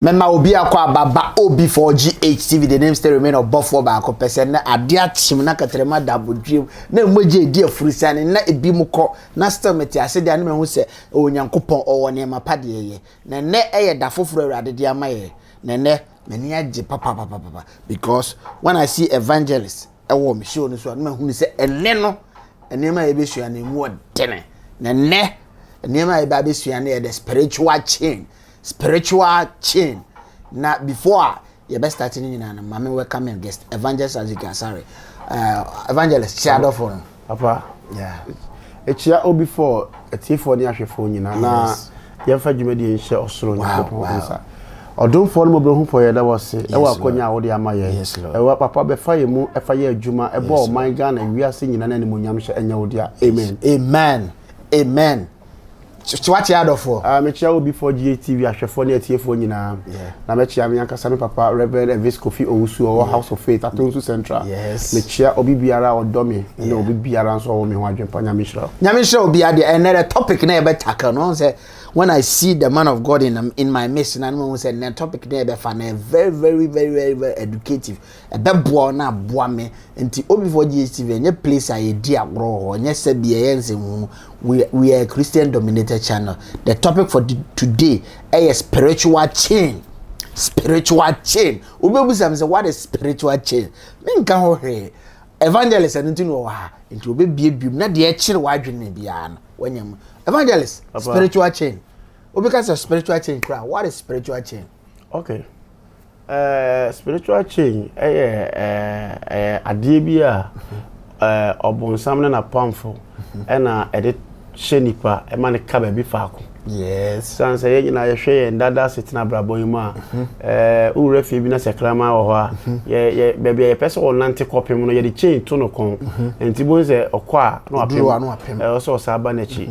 Mema obi akwa baba OB4GH TV the name still remain obofo ba akọ person na ade atim na katrema dabodwem na emoje edi afurisiane na ebi mukọ na still meti ase de ane me hu se onyankopon owo ne mapade ye na ne eye da foforo awrade de amaye na ne meni age papa because when I see evangelists ewo me show no so na hu se ene no ene ma ebesua na mu odene na ne ene ma eba besua na the spiritual chain. Now before you best starting in and mama welcome and guest evangelist as you can sorry evangelist shadow for papa yeah echia before a tifo ni ahwefo nyina na yemfa dwumadi enhye osoro nyakopon nsa odom fo no mobro hu fo ye da wose e wa konya wo de amaye e wa papa be fa ye mu e fa ye adwuma e bo man ga na wiase nyina na nimonyam hye enya wo de amen What you had for? Me chia OB4GH TV ahwefo na atiefo nyina na me chia me ankasa me papa Reverend Elvis Kofi Owusu o House of Faith Atonsu Central me chia obi biara odomi na obi biara nso wo me ho adwempa nyamishra obi ade another topic na e be tackle no say when I see the man of God in my midst and I say the topic na e be fa na very educative e be boa na boa me nti OB4GH TV enye place aye di agro onye se bia yense hu we are a Christian dominated channel. The topic for today is spiritual chain. Spiritual chain. Ubebusam say what is spiritual chain? Me nka ho hwe. Evangelist anti no ha. Nti obebiebiem na de ekire wadwene bia no. Wanyam. Evangelist, spiritual chain. Obeka spiritual chain kra. What is spiritual chain? Okay. Spiritual chain adie bia obonsam na pamfo na edit shenipa e ma ne ka ba bi faako yes sanse ye nyina ye hwe ye ndada setina brabon mu a ure fi bi na sekrama wo ho a ye bebe ye pese o nante kopem no ye de chain to no kon enti bonze okwa no apem o so saba na chi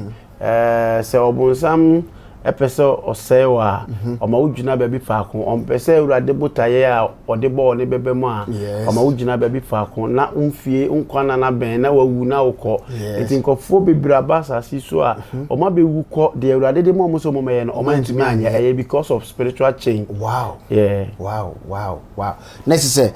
se obonsam epese osewa oma ujuna bebi faako ompese urade botaye a ode bo ne bebe mu a oma ujuna bebi faako na umfie unkwana na ben na wawu na ukọ enti nkofo bebira basa siso a oma bewu kọ de urade de mo so mo meye no oma ntimi anya eye because of spiritual change. Wow. Yeah. Wow. Next say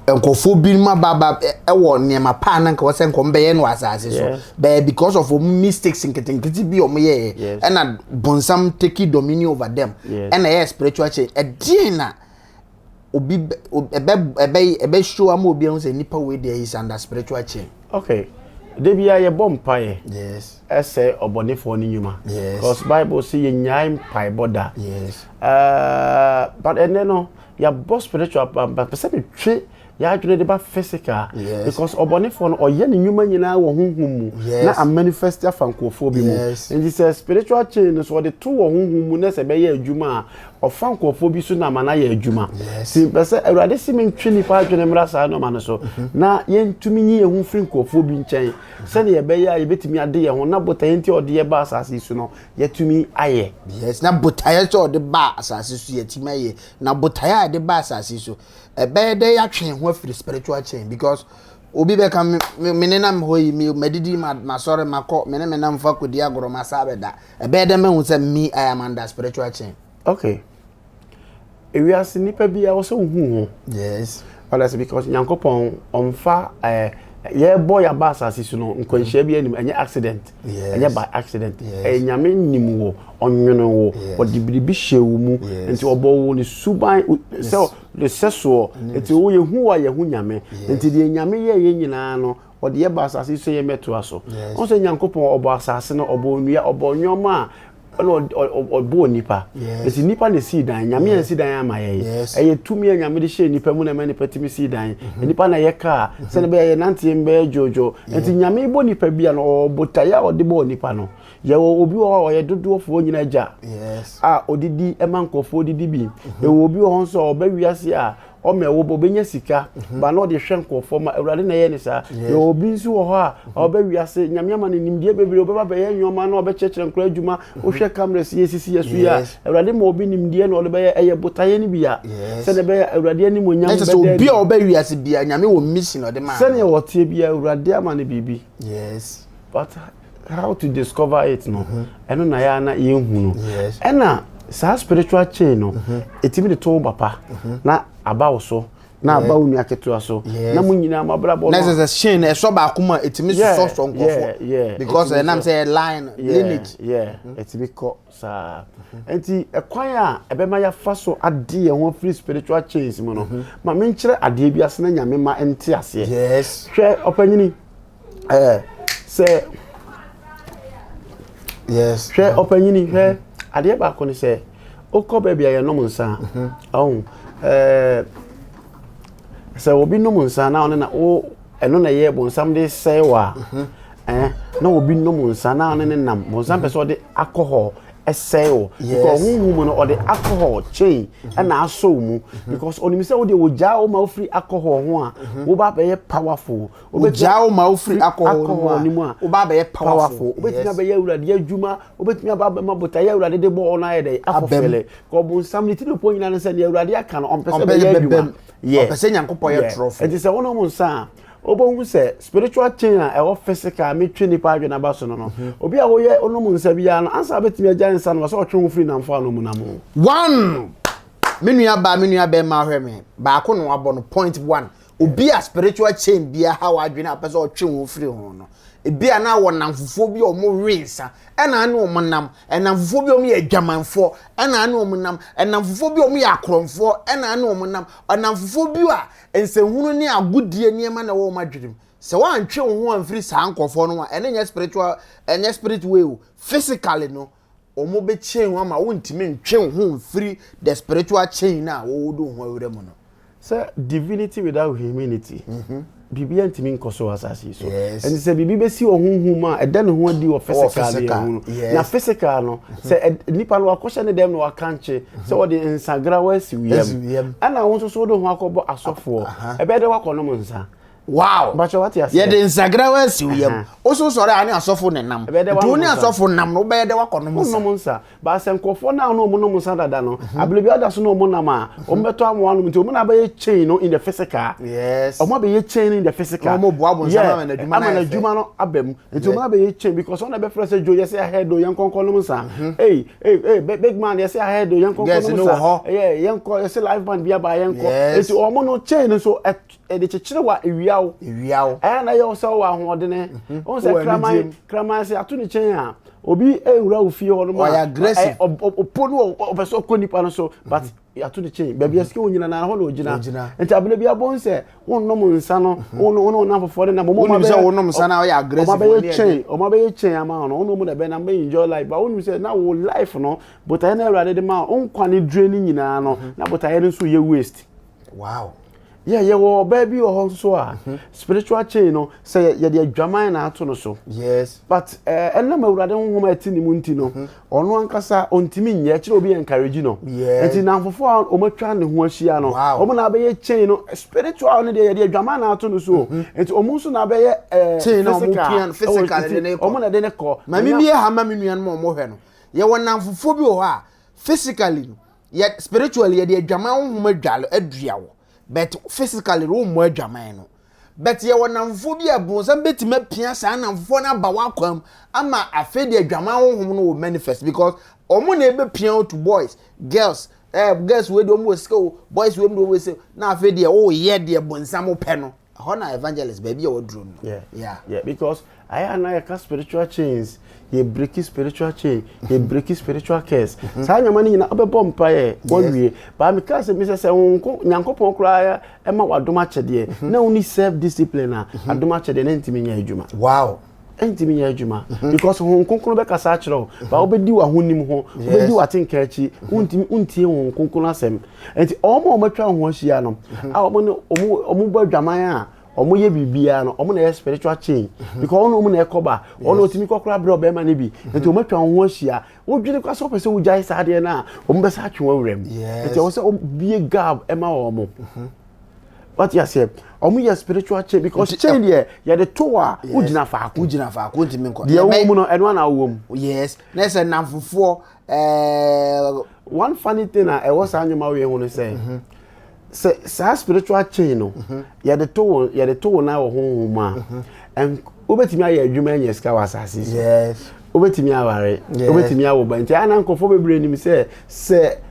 nkofo bi ma baba ewo niema pa na nka wose nkombe ye no asase so be because of mistakes nketinketi bi omoye and bonsam take dominion over them and a spiritual change e dey na obi ebe show am obi an say nipa we there is under spiritual change. Okay, de bia ye bompaye yes ese obonefo ni nyuma because Bible say ye nyai pai boda but and no ya boss spiritual but person twe ya adwene de ba physical because obonefo no oye ne nyuma nyina wo honhum na a manifest afankofo bi mu and this spiritual chain so de to wo honhum na se be ya adwuma ofankofo bi so na mana ya adwuma si pese awrade si mentwe ni pa adwene mrasa no ma no so na yentumi nyi ehun frinkofo bi nchen se ne ye be ya yebetimi ade ye ho na botaye nti ode ye ba asase so no yetumi aye na botaye so ode ba asase so yetimi aye na botaye ade ba asase so ebede ya twen ho afiri spiritual chain because obi be kan menena hoyi mi medidi ma sorry makọ menena mfa kodi agoro masabeda ebede me hu se me I am under spiritual chain. Okay. We are nipa bia wo so hu yes but that's because nyankopon omfa ye boy abasa sisu no nkwanhia bia nim enye accident enye by accident nyame nim wo onwono wo odibiribi hyewu mu enti obo wo ni suban so the seso enti wo ye hu wa ye hu nyame enti de nyame ye nyina no ode ye basa sisu ye meto aso onse nyankopon obo asase no obo nua obo nyoma obo nipa esi nipa ne si dan nyame en si dan amaye eye tumi nyame de hye nipa mu na me nipa timi si dan nipa na ye ka se ne be ye nante mbe jojo enti nyame ibo nipa bia no obotaya ode bo nipa no ye obi o ye dodo fo nyina ja odidi emankofo odidi bi e obi o nso oba wiase a o me wo bobenya sika ba no de hwenkofo ma awrade na ye ne sa ye obi nsu wo ho a oba wiase nyame ama ne nimdie bebere oba ba ye nyoma na oba chekere nkra adwuma o hwe camera si yesisi yesu ya awrade ma obi nimdie na ole be ye botaye ni bia se ne be awrade ni monyam be so obi oba wiase bia nyame wo mission ode ma se ne wo tie bia awrade ama ne bibi but how to discover it no eno na ya na ye hu no ena sa spiritual chain no etimi de to papa na aba wo so na aba unu aketo so na munyina mabra bo na se chain e so ba kuma etimi so so nkofo because nam say line lineage etimi ko sa enti ekwan a ebema ya fa so ade ye ho free spiritual chains mu no ma me nkire ade bi ase na nyame ma enti ase hwe opanyini say hwe opanyini hwe ade ba ko ni say okọ bia ye no munsa sɛ obi no munsa na na o eno na ye bonsam de sɛ wa na obi no munsa na ne nam bonsam pɛ sɛ ɔde alcohol ɛsɛ o because huhu no ɔde alcohol chain na aso mu because onim sɛ ɔde ogya o ma free alcohol ho a wo ba bɛ powerful ogya o ma free alcohol ni mu a wo ba bɛ powerful obetumi abɛ awurade adwuma obetumi aba ma bota ya awurade de bɔ na ye de akɔfele ko bonsam ni ti no po nyina ne sɛ ne awurade aka no ɔmpɛ sɛ bɛ ya adwuma ɔpɛsɛ nyankopɔ yɛ trɔfo enti sɛ wono mu nsa obonhu sɛ spiritual chain a ɛwɔ physical metwe nipa adwe na ba so no obi a woyɛ ono mu nsa bia no ansa betimi agya nsa no sɛ ɔtwe ho free na mfa no mu na mu one menua ba ma hwɛ me ba ko no abɔ no point 1 obi a spiritual chain bia ha wa adwe na apɛ sɛ ɔtwe ho free ho no ebia na wɔ namfofo bi o mo rensa ɛna ane o mo nam ɛnamfofo bi o mo yɛ dwamanfo ɛna ane o mo nam ɛnamfofo bi o mo yɛ akrɔmfo ɛna ane o mo nam ɛnamfofo bi a nsehunu ne agodie niema na wɔ mo adwedem sɛ wa antwe ho amfiri saa nkɔfo no a ɛne nya spiritual ɛnya spirit way o physically no o mo be chain ho ama wo ntimi ntwe ho amfiri the spiritual chain na wo do ho awura mu no sɛ divinity without humanity bibi antimi nkoso asasi so and say bibi be si ohunhum a eda ne ho adi o physical na physical no say nipa no akosha ne dem no akanche say o de nsagra wa si wiem ana won so do ho akobo asofo ebe de wakono nsa wow bacho what ya say ye de nsagra wa si wiem o so sore ani asofo ne nam do ni asofo nam no be de wakono nsa ba se nkofo na no mo no nsa dada no ablebi ada so no mo nam a o mbeto amwa no nti o mo na be chain no in the physical yes o mo be chain in the physical o mo bo abonsa na adwuma no abem nti o mo na be chain because on na be fresh jo yes ahead o yankonkon no nsa hey big man yes ahead o yankonkon no nsa yanko yes live band bia ba yanko nti o mo no chain so e de chechire wa ewiawo na ye o so wa hoodene on se kraman se atu ni chain a obi ewura ofie ho no ma aggressive oponu obeso konipa no so but atu ni chain bia ske wonyina na ho na ogina enti abele bia bon se wonnom nsa no wono na fofo na mo ma be wonnom nsa na o ya aggressive o ma be chain ama no wono mu na be na be enjoy life but wonu se na wo life no but I na awurade de ma on kwane draining nyina no na but I no so ye waste wow yeah wo baby o so a spiritual chain no say ye de adwaman na ato no so yes but enna mawurade honhom ati ni munti no ono ankasa ontimi nya kire obi encourage no enti na mfofo o matwa ne ho ahia no o mo na be ye chain no spiritual no de ye de adwaman na ato no so enti o mo so na be ye chain no mo pian physical ne o mo na de ne ko ma mi bie ha ma me nuan mo mo hwe no ye wona mfofo bi o ha physically ye spiritually ye de adwaman honhom adwalo aduawo but physically room more adwaman no but ye wonamfo bi abonsam betima pia saa namfo na ba wakwam ama afi de adwaman honhom no manifest because omo na ebe pia to boys girls girls we do omo skill boys we do we say na afi de o ye de bonsam pe no ho na evangelist baby e wodru no yeah because I and spiritual chains ye break spiritual chain ye break spiritual curse sa nyama ni nyina obebo mpaye wonwie ba me ka se me se wonko nyankopon kura e ma wadoma chede na uni self discipline a adoma chede na ntimi nya adwuma wow ntimi nya adwuma because wonkonkon be kasa akiro ba obedi wa honim ho obedi wa tenka achi untimi untie wonkonkon asem enti omo matwa ho ahia no a omo bo adwaman a omo ye bibia no omo na spiritual chain because omo na ekoba ono otimi kokora bre obema ne bi enti omo twa ho ahia odwene kwa so pese ujai saade na omo be sa atwe awuram enti o se bie gab ema omo what you say omo ye spiritual chain because chain there ye the tower ugina faako ntimi nko de omo no eno na awom yes na se namfofo one funny thing I was anyoma we hu no say say spiritual chain no ye the tower na wo honhom a and obetimi aye adwuma anya ska wasase yes obetimi aware obetimi awoba nti ana nkofo bebre nim se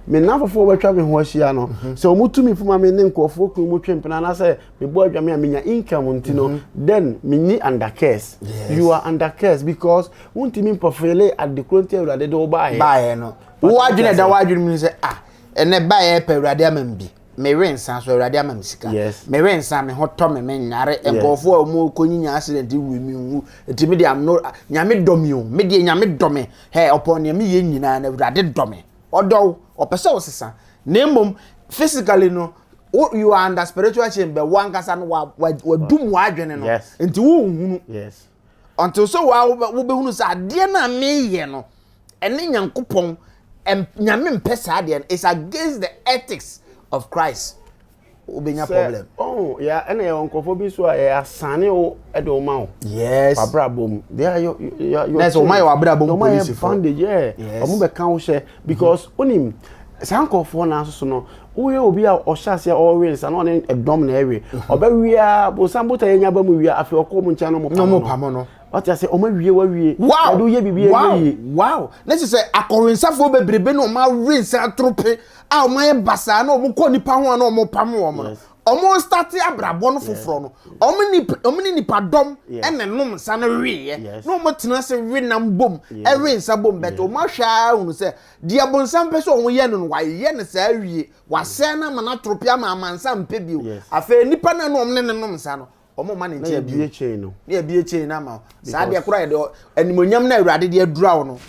me nafofo betwa me ho ahia no se omutumi fuma me ne nkofo ku mu twempena na se me bo adwame a menya income nti no then me ni under curse. You are under curse because untimi mpofele at the cronti awurade de oba no wo adwene da wo adwene mi se ene ba ye pe awurade amambi me rensa so awurade amam sika me rensa me hoto me nyare nkofo a mu konyinya accident wi mi wu enti me de am no nyame domi o me de nyame domi he upon me ye nyina na awurade domi odo opese wo sesa nemom physically no you are under spiritual chamber one kasa no wa dum wa adwene no enti wo hunu until so wo be hunu sa de na me ye no ene nyankopon nyame mpesa de is against the ethics of Christ. Obenya problem. Oh, yeah, and uncofo bi so asane o e de o ma o. Yes. Abrabom. There you That's o my abrabom police funded, yeah. Omo be kan share because onim sankofo na so no wo ye obi a o hyase o wins and on e dom na ewe. Oba wia bo sambo ta yenya ba mu wia afi okom ncha no mo pamo no. What I say, oh my wie. Wow, wow. Let's say akorensafo bebrebe no ma rinsa trope. Ah, my basa no mo ko nipa ho no mo pamo mo. Omo start abrabo no foforo no. Omo ni nipa dom ene nom nsa no wie. No mo tena se we nam bom. E rinsa bom bet o ma hwa hu se dia bonsam pese o ye no wa ye ne sa wie. Wa se na mana trope ama amansa mpe bio. Afa nipa na no omne ne nom nsa no. Omo man ntia bie chain no na bie chain na ma sa de kura de animonyam na awurade de adura no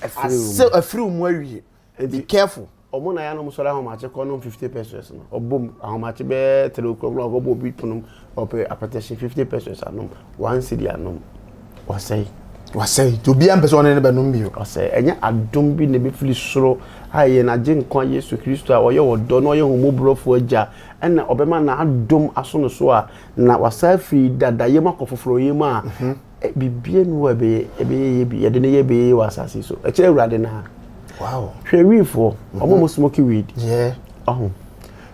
afiri mu awie be careful omo na ya no musora ho ma che ko no 50 pesos no obom ho ma che be 3 o'clock go bo bi tunum ope apeteshe 50 pesos anom 1 cedi anom wasai to bi am person ne be no bi wasai enya adom bi ne be fili soro aye na je nkon Yesu Kristo a oye wodo no oye homobrofo agya ena obema na adom aso no so a na wasafi dadaye makofoforo yema a bibie no ebe ye bi ye de ne ye be wasasi so e kire awurade na wow hwewifo omo smoky weed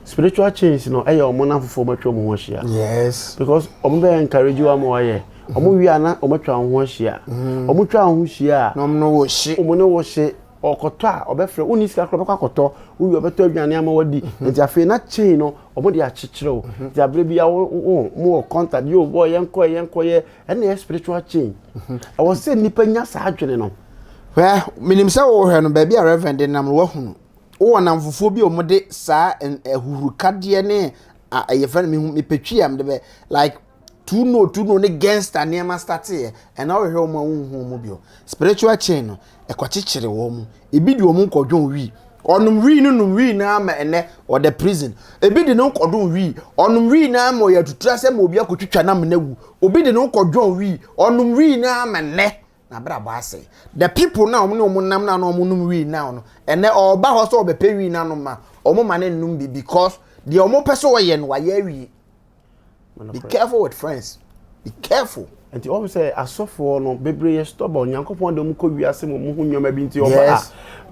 spiritual change no eye omo na fofo matwa mo ho hia yes because omo be encourage you am oye omo wi ana omo twa ho hia omo twa ho hia no no wo hye omo no wo hye okoto a obefre uni sika kro bekoto uwi obeto adwane ama wadi nti afi na chain no omo de akyekyere o ti abre bia mo contact yo boy yenko ye ene spiritual chain I was say nipa nya sa adwene no minim se wo hwe no ba bia reverend nam wo hunu wo nam fofo bi omo de sa ehuru kade ne ye fa me petwi am de be like two no ne gangster ne ma start here and now we hear mo hu bio spiritual chain no ekwachichire wo mu ebi di wo mu nkodwon wi onum wi num wi na ama ene or the prison ebi di no nkodwon wi onum wi na ama ya tutura se ma obi akotwitwa na mnawu obi di no nkodwon wi onum wi na ama ne na bra ba ase the people na omo nam na no omo num wi na no ene oba ho so obepe wi na no ma omo ma ne num bi because the omo person wo ye no wa ye wi. Be careful with friends. Be careful. And you always say asofo no bebre stubborn yankopon dem ko wiase mo hu nyoma bi nti oba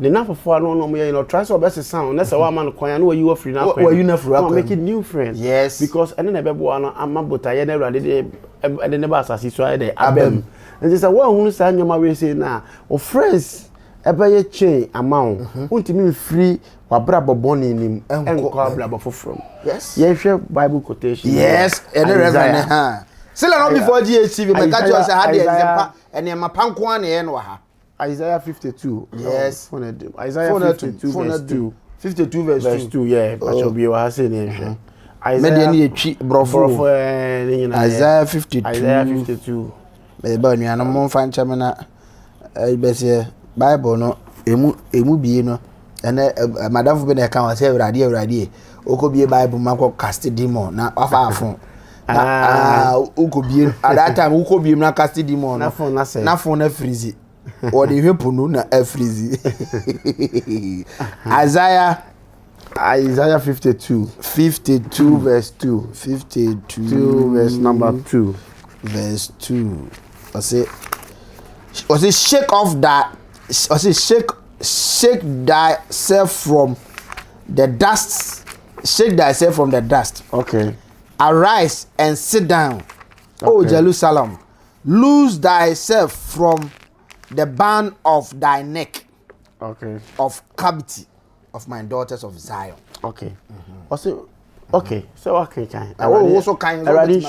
the nafofo no mo ye no try so best sound na say wa man kwan na you free na kwan you na free make new friends yes because ene na bebo no amabota ye na urade de ne ba asasi so ye de abem and say wa hu sa nyoma we say na o friends ebe ye chain amount untimi free wabra boboni nim enko abra bofofrom yes ye hwe bible quotation yes ene reverend ha still not before GHTV me catch you say had the example ene mapanko an ye no ha Isaiah 52 yes Isaiah 52 verse 2 yeah pacho bi wa say ne hwe Isaiah me etwi brofo Isaiah 52 me ba nuano mo fa nchame na bese Bible no emu bie no ene madam fu be na kan wa say awurade okobie Bible makọ cast demon na afa afon ukobie at that time ukobie na cast demon na fon na freeze or the hepunu na freeze Isaiah 52 verse 2 verse number 2 verse 2 I say shake off that shake thyself from the dust. Shake thyself from the dust. Okay. Arise and sit down. Okay. O Jerusalem, lose thyself from the band of thy neck Okay. of cavity of my daughters of Zion. Okay. Also, okay. So okay, kind. Also kind. Eradi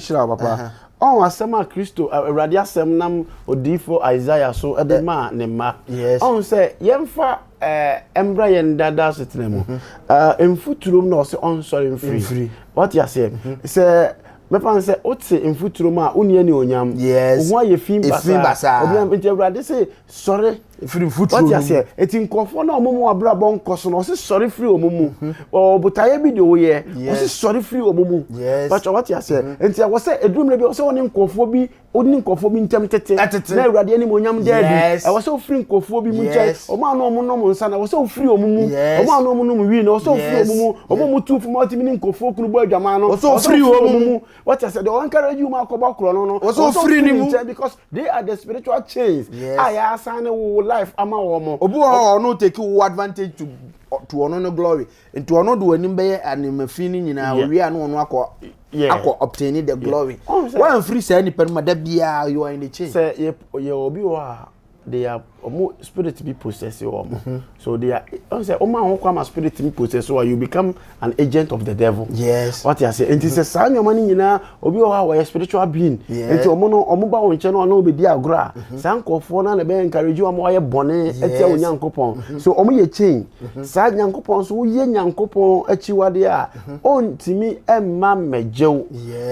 Shroud, Papa. Oh, asema Kristo, Eradi asem nam odifo Isaiah so edema ne ma. Yes. Oh, say yemfa embra yen dada setenemu. Emfuturum no se on sorry free. What you say? Say me pan say ote emfuturum a unie ni onyam. Yes. Oho aye fin basa. Obi am Eradi say sorry free foot. What you say? Eti nkofo na omomu abrabon koso no se sorry free omomu. O butaye bi de oye. O se sorry free omomu. Yes. But what you say? Enti wo say edrum le bi o say woni nkofo bi ntem tete. Na Awurade ani monyam de adi. E wo say free nkofo bi mu nche. O ma no omo no mo nsa na wo say free omomu. O ma no omo no mo wi na wo say free omomu. Omo mu tu fu ma timi ni nkofo kunu bo adwama no. Wo say free omomu. What you say? They encourage you ma koba kro no. Wo say free ni mu because they are the spiritual chains. I assign life ama womo obu ho no take advantage to ono no glory into ono do anim be animafini nyina wi anu ono akọ obtain the glory when free say any pen mada bia you are in the chain say ye obi wa they are spirit be possessed so they are say o ma ho kwa spirit be possessed so you become an agent of the devil. Yes. What you say and it say nyoma ni nyina obi wa spiritual being enti omo ba won che no na obedi agora sankofo na be encourage you am wa ye bone etia onyankopon so omo ye change sa nyankopon so ye nyankopon achiwade a ontimi emma mejew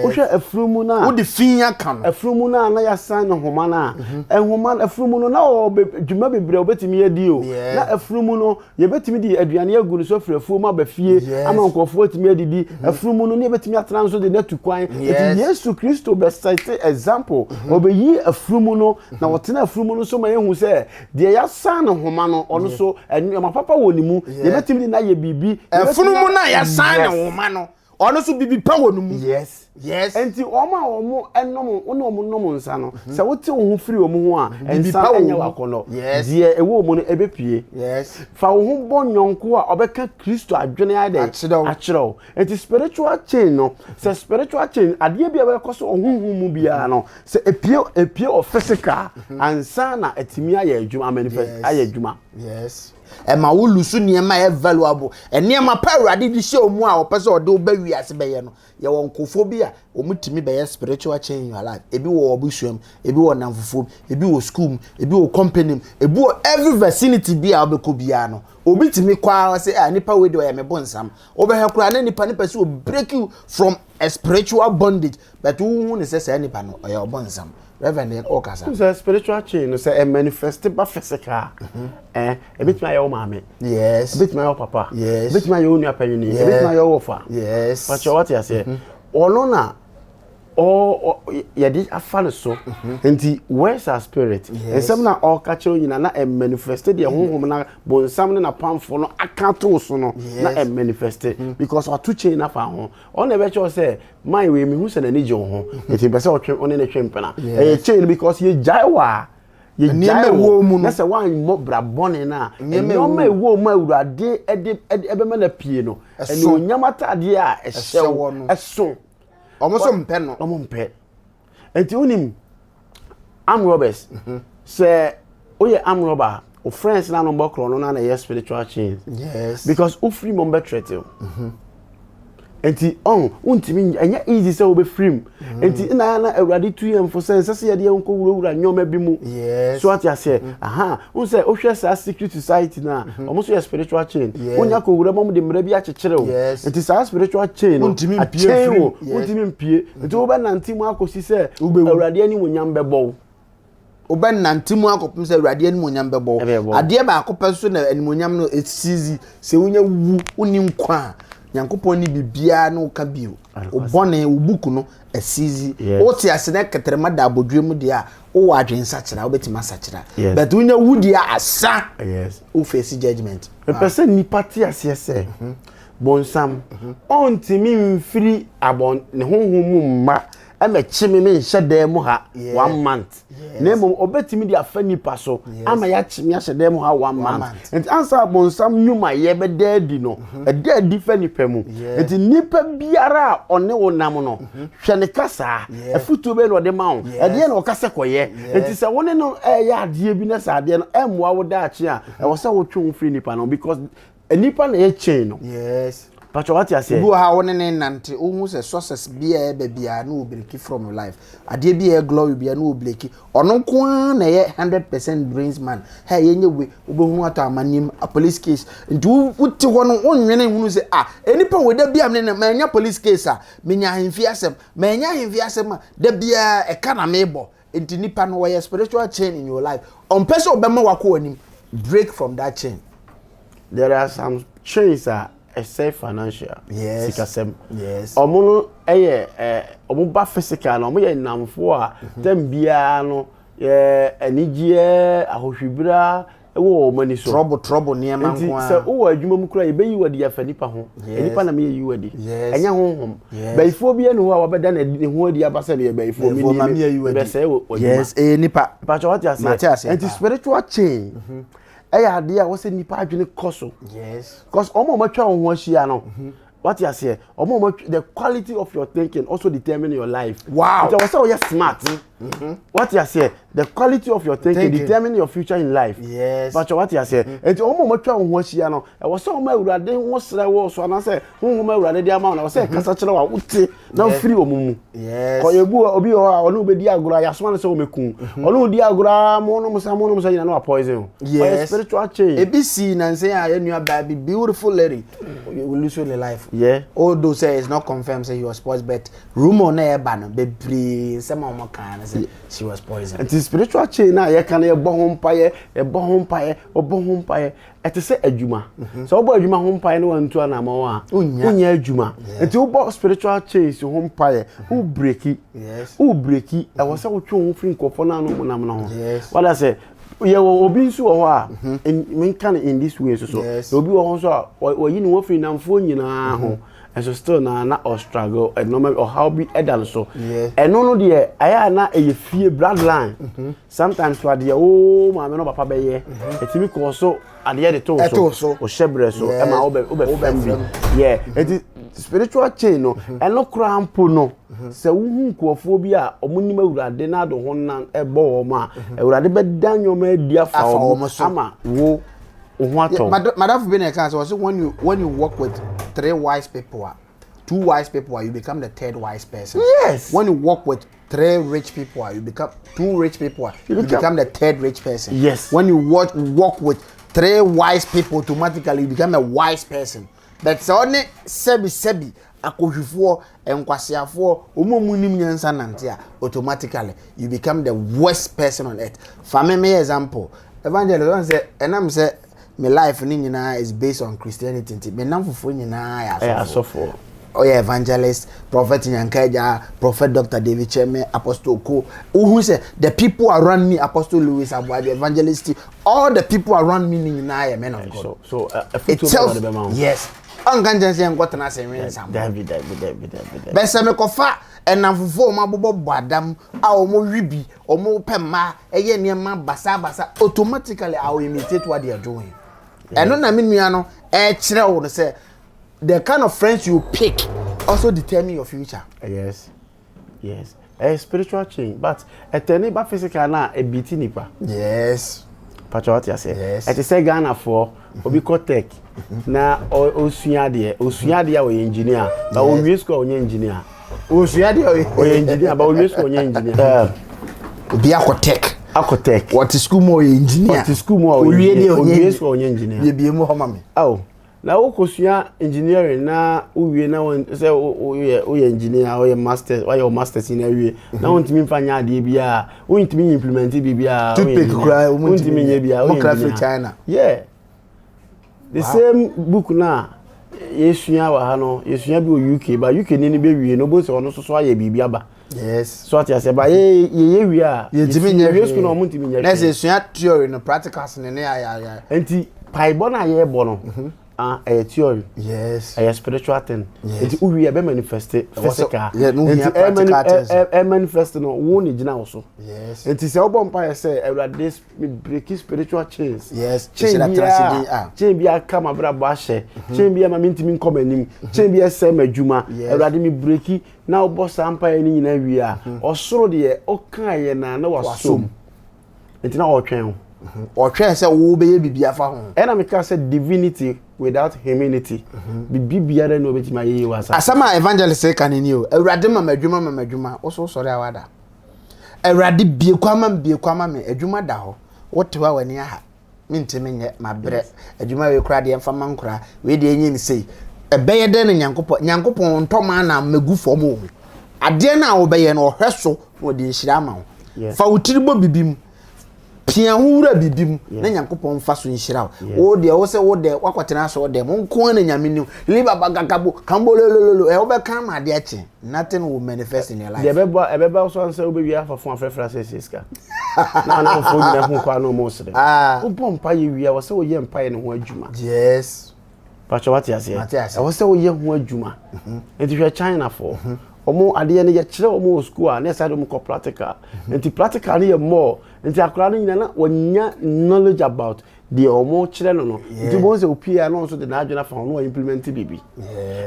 wo hwe afrumu na wo de finya kan afrumu na ya san homa na ehoma afrumu no na djuma bebre obetimi edi o na afrumu no ye betimi di aduane agunu so frafuo ma bafie ama nkofo otimi adidi afrumu no ne betimi atranso de netukwan eti Yesu Kristo be cite example obeyi afrumu no na wotena afrumu no so ma yehu se de ya san homa no ono so ma papa wonimu ye betimi na ye bibi afrumu na ya san homa no ono so bibi pa wonimu. Yes. Enti omo enom one omo nom nsa no se wote wo firi omo ho a ensa enya wakono die ewo omo no ebepie fa wo ho bonyonko a obeka Kristo adwene ade achiro enti spiritual chain no se spiritual chain ade bia be koso ohunhu mu bia no se epie of physical ansa na etimi aye adwuma manifest aye adwuma. Yes. Ema wo lusu niema e valuable eniema pa Awurade di hye omu a opese ode oba wiase beye no ye won kofobia omutimi beye spiritual change in your life ebi wo obusuam ebi wo namfofo ebi wo school ebi wo company ebi wo every vicinity bia obeko bia no obitimi kwa say nipa we do ya mebonsam obehekura na nipa se break you from a spiritual bondage but who ne say nipa no oya obonsam. Reverend Okasa. So spiritual chain, so a manifested by physical. A bit my own mammy. Yes. A bit my own papa. Yes. A bit my own opinion. A bit my own offer. Yes. But what you say? Olona. Or you did a fan so. And where's our spirit? And some now all catch you na a manifested your home na bon something a palm for no account also no na a manifested because our two chain up home. On the virtual say my way me who send a need your home. It is better on any champana. A chain because you jaiwa. You never woman. That's a one more brabone na. You may woman would a day ebeman a piano. And you nyamata dia a show a song. Almost some pen. Almost pet. And to him, I'm robbers. Say, oh, yeah, I'm robber. O friends now no buckle on a spiritual chains. Yes. Because o free member treat you. And ti untimi anya easy say we free. And ti na Awurade tu yam for sense say de onko wura nyoma bi mu. Yes. So what you say? Aha, un say o hwe sa secret society na, almost your spiritual chain. Onya ko wura mom de mra bi a chekere o. And ti sa spiritual chain. Untimi mpie free. Untimi mpie. And to ba nantimu akosi say Awurade ani wonyam bebo. Oba nantimu akopum say Awurade ani wonyam bebo. Ade ba akopɛ so na animonyam no easy se wonya wu oni nkwa. Nyankopon ni bibia no ka bio obone obuku no asizi o ti asene keterema da abodwem de a o wadwen sachira obetima sachira but unya wudi asa o face judgment the person ni party asese bonsam ontimi mfiri abon ne honhom mma me chime me nhye mu ha 1 month na mom obetimi di afa nipa so ama ya chime ya hyede mu ha 1 month enti ansa bonsam nyuma ye be daadi no e daadi fa nipa mu enti nipa biara one wonam no hwe ne kasa afuto be no de ma wo e de na o kasa koye enti se woni no ya ade bi na sa ade no emwa wo da achi a e wo se wo twu free nipa no because a nipa na ye chain no Pacho what you say? Go how ne nante almost a success bia bia no break from your life. Ade bia glory bia no break. Ono ko na ye 100% brains man. Hey yenye we obohu ata amanim a police case. Ndu wuti ho no onwene hunu say enipa we da bia me na manya police case menya hemfi asem. Menya hemfi asem da bia e kana mebo. Enti nipa no we spiritual chain in your life. On person obema wako anim break from that chain. There are some chains a safe financial sikasem omo no omo ba physical no omo ye namfo a tem bia no anigye ahohwibira ewo mani so trouble niema nko a se wo adwuma mu kura ye beyi wadi afa nipa ho nipa na me ye yiwadi enya honhom bayifo bia ne ho a wabeda na ne ho adi abasa ne bayifo mi ni be se wo nipa pa cho what you say and spiritual chain ade a wo se nipa adwene koso because omo matwa ho ahia no what you say the quality of your thinking also determine your life. Wow. It was so smart. What you say the quality of your thinking determine your future in life. But what you say and omo matwa ho ahia no e was so ma urade ho sere wo so na say ho ma urade dia ma na wo say kasa kire wa wuti na free omumu. Ko yebu obi o a onu be di agora ya so na say o mekun onu di agora mo no musa nyina no poison. Spiritual change ABC na say ya nua baby beautiful lady you will lose your life. Although say it's not confirmed say you was poisoned but rumor na e ba no be pre say ma mo kan say she was poisoned. It is spiritual chain na ye kan ye bo ho mpaye ete say adwuma so obo adwuma ho mpaye no wantu ana ma wa unya adwuma ete obo spiritual chain so ho mpaye who break it e was say wo twu ho free nkofo na no monam na ho what I say ye obi nso wo a men kan in this way so obi wo ho so wo yi ni wo free namfo nyina ho and so still na or struggle and normal or how be edan so and no de aya na e fie bloodline sometimes to de o ma me no papa be ye etimi ko so ade de to so o shebre so e ma obe family it spiritual chain no and no crampo no se wo hu nkofo bi a omunim awurade na do ho na e bo wo ma awurade be danyo ma dia fa wo ama wo Madam been a cancer was when you work with 3 wise people, 2 wise people, you become the 3rd wise person. Yes. When you work with 3 rich people, you become 2 rich people, you become the 3rd rich person. Yes. When you work with 3 wise people, automatically you become a wise person. That's only sebi akohwifo enkwasiafo omomunim nyansa nantia automatically you become the worst person on earth. For me example, evangelist say enam say my life is based on Christianity. Me namfufo nyina ya sofo. Oh yeah, evangelist, prophet Nyankaja, prophet Dr. David Cheme, Apostle Ko. Who say the people around me, Apostle Louis Abwa, the evangelist, all the people around me nyina men of God. So itself, yes. Anganjansi ngotana se wen sam. David. Bese me kofa enamfufo ma bobo badam a omo wibi, omo pema, eye niema basa automatically I will imitate what they are doing. And no na me nua no kire wo say the kind of friends you pick also determine your future. Yes. A spiritual change, but eteni ba physical na e biti nipa. Yes. Pacho what you say? Yes. Et say Ghana for obi tech na osuade a we engineer, ba o wi school onye engineer. Osuade o engineer, ba o wi school onye engineer. Obi akotech. What is school more engineer? What is school more engineer? You be more mama. Oh, now okosua engineering na uwie na say o engineer o master why your masters in area. Na ontimi mfanya ade bia, ontimi implement bia. To pick cry, ontimi nya bia. O craft China. Yeah. The same book na yesua wa ha no, yesua bi o UK, but UK ni be wie no bo se ono so aye bibia ba. Yes. So what you say ba ye wi a ye timi nya wi school no mo timi nya. Na say sua theory no practicals ne ya. Enti paibo na ye bo no. a theory. Yes. A spiritual thing. Yes. It we be manifest physical. Yeah, no manifest no won gyina also. Yes. It is obo mpa say everade me break spiritual chains. Yes. Chain bi aka ma bra bo ahye. Chain bi ma mintimi nkom anim. Chain bi ese madwuma. Everade me break na obo sampa ni nyina wi a. Osoro de o kan ye na wasom. It na o twen. Or try say wo be bibi afa ho. And I can say divinity without humanity. Bibi biara no betima ye wasa. Asama evangelist say kan ni o. Awurade ma madwuma. Wo so sori awada. Awurade bie kwama me adwuma da ho. Wote wa wani aha. Mintime nye mabre. Adwuma we kura de mfa mankura. We de enyi ni sei. Ebeye de ne nyankopon ntoma na magu fom o. Ade na wo beye no hweso wo de nhira ma wo. Fa wutiribo bibim. Pia wura bibim na nyankopon fa so nhira wo de wo se wo de wakotena so de mon ko na nyameni liba bagagabo kambolololo e wo be kan ma de achi nothing will manifest in your life. De beba so anse wo be wi afafo afrefra seska na fo gina hu kwa no mo sere wo bompa ye wi a wo se wo ye mpa ye ne ho adwuma. Yes. Pacho what you say e wo se wo ye ho adwuma enti hwe China for omo ade ne ye kire omo school a na side omo ko practical enti practical ne ye more enti akura no nyina na wonya knowledge about the omo kire no enti bo se opia no so de na adwena fa no implement bibi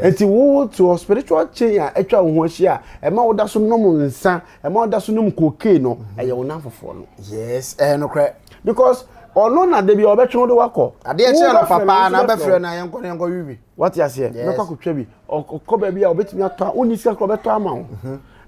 enti wo to spiritual change a etwa ho ahia e ma wo da so no mo nsa e ma wo da so no cocaine no e ye wo na fofo no. Yes no cre because ono na de bi obetwe do wako ade e kire no papa na be frɛ na yenko wiwi what you say no kwa kutwa bi okoba bi a obetimi atwa oni sika ko beto ama wo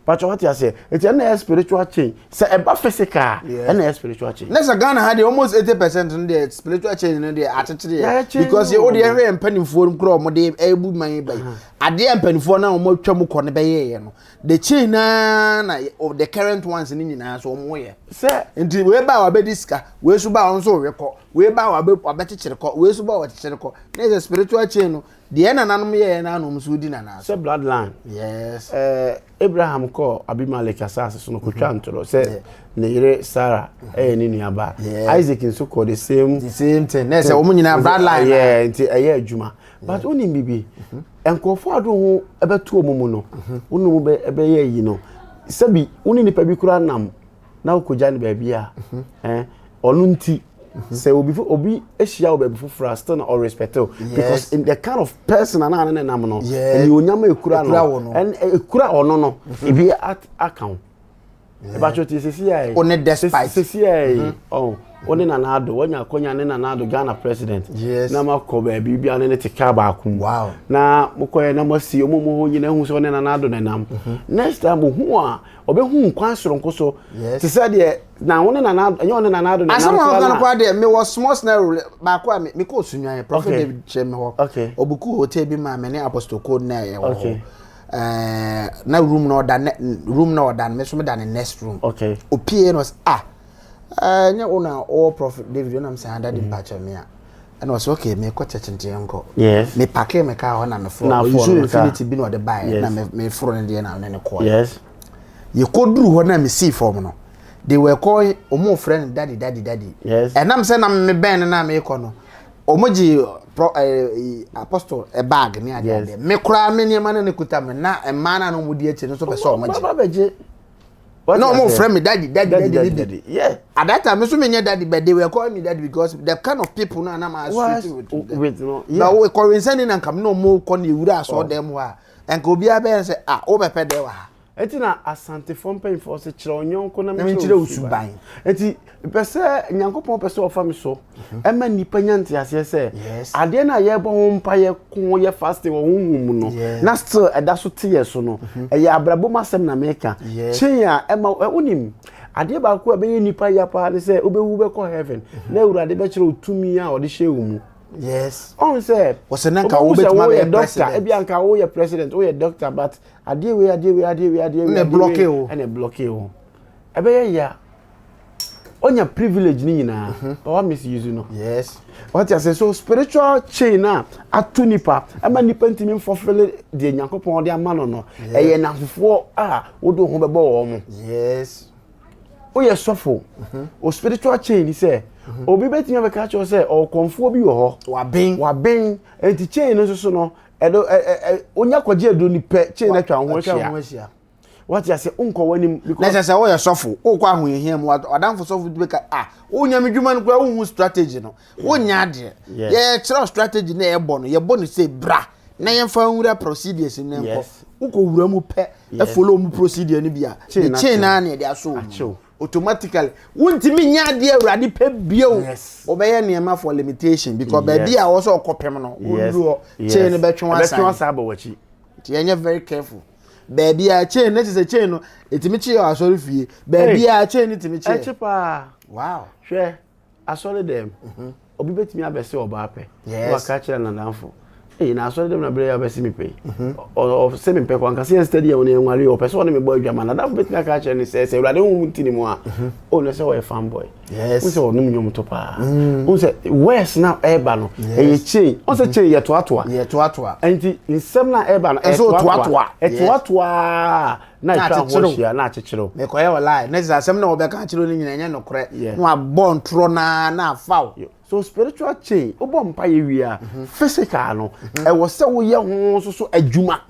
but what you say it's a spiritual change say eba physical and a spiritual change next Ghana had almost 80% in the spiritual change in the attitude because you only hear empanifo nkro mo de ebu man bai ade empanifo na mo twa mo kɔ ne bɛyɛ no the change na of the current ones ni nyina so mo yɛ say nti we ba wa be diska we so ba on so rekɔ we ba wa be abɛkyekyere kɔ we so ba wa kyekyere kɔ na the spiritual change no the na nanom yɛ na no so di na na say bloodline. Yes. Abraham ko Abimelech asase so no kotwa ntoro say ne yire Sarah ni nuaba Isaac nso ko the same thing na say omo nyina bloodline yeah nti adwuma but oni bibi enkofo ado ho ebeto omumu no onu mu be ye yi no sabi oni nipa bi kura nam na okoja ne ba bia onu nti say obi ehia obi fufura still not respect because in the kind of person na nam no and you nyama ekura no and ekura ono no e be account e ba choti sisi on despite sisi oni na nado wanya konya ne na nado Ghana president na makoba bibia ne tika ba akum wow na mokoye na mosi omomo ho nyina hu so ne na nado ne nam next time hu a obehu nkwan soronko so te say de na woni na nado enye woni na nado ne nam asama Ghana kwa de me was small scenario ba kwa me ko sunwan prophet David Cheme ho obuku hotel bi ma me ne apostle code na ye ho na room na order me so me da ne next room opie no nya una all prophet David na say under the patch me and was okay me ko church ntienko me pake me ka ho na me for you infinity bi no the buy na me for ne na ne ko ye ko duru ho na me see form no they were calling omo friend daddy and am say na me ben na me ko no omoji apostle a bag me ade me kura me ne ma na ne kuta me na e ma na no mudi eche no so be so omoji no more friend me daddy. Yeah. At that time, so many daddy, but they were calling me daddy because the kind of people now I'm with no. Now we coinciding and come no more con you saw them were and go be a say over pedewa. Etina asante fom pen for se kire onyon ko na me kire usuban enti pese nyankopon pese ofa me so ema nipa nyante ase se ade na ye bo ho mpa ye ko ye fasting wo hunhum no na still eda so te ye so no ye abrabo masem na meka chenya ema unim ade ba ko be nipa ya pa ne se obewu be ko heaven na urade be kire otumi a ode hye mu. Yes. On say was an anka wo betuma be doctor e bi anka wo ye president wo ye doctor but ade we na block o and block o e be ya onya privilege ni nyina o misuse no. Yes. What you say so spiritual chain na atu nipa ama nipa ntimi mfofele de nyankopon de ama no no e ye nafofo wo do ho be bo wo mo. Yes. o ye sofo o spiritual chain say obi betimi abeka cho say o konfo bi wo ho wa ben enti chain no so no edo onya kwaje edo ni pe chain na twa ho hia what you say unko wanim because say wo ye sofo o kwa ho hia mu adamfo sofo bi ka onya medwuma no kwa wo strategy no wonya ade ye kira strategy na ye bo no say bra na ye fa nwura procedures ni nko uko wura mu pe e follow mu procedure ni bia chain na na de aso automatically wontimi nya de awurade pe bio obeye niema for limitation because baby a wo so okopem no wo chain be twensa ba wachi ti enye very careful baby a chain na se chain no etimi chi asori fie baby a chain etimi chi echipa wow hwe asori dem obi betimi abese oba pe wa ka kire na danfo na asori dem na bre ya bese mi pe o se mi pe kwa nka se study e woni enware o person me boy dwama na danfo betimi aka kire ni se urade hu ntini mu a o no se we fanboy yes o se o num nyom to pa o se west na eba no e chain o se chain ye to atoa enti nsem na eba no e to atoa na twa ho hia na achechero me koye wallahi na asem na obeka achero ni nyina nya nokore no abon tro na afaw so spiritual chain obo mpa ye wi a physical no e wo se wo ye ho so adwuma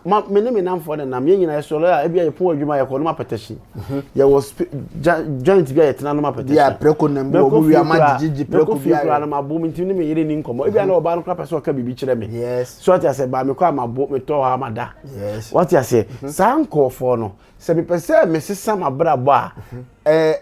ma me na mfo na me nyina ye so la e bia ye pon adwuma ye ko no mapetashi ye wo joint bia ye tena no mapetashi ya preko na mbo obo wi ama jiji preko bia na mabo me ntimi me yire ni nkomo e bia na oba no kra pese o ka bibi kire me yes so ati ase ba me ko amabo me to ha amada yes what you say sanko for no se be pese me sesa mabrabo a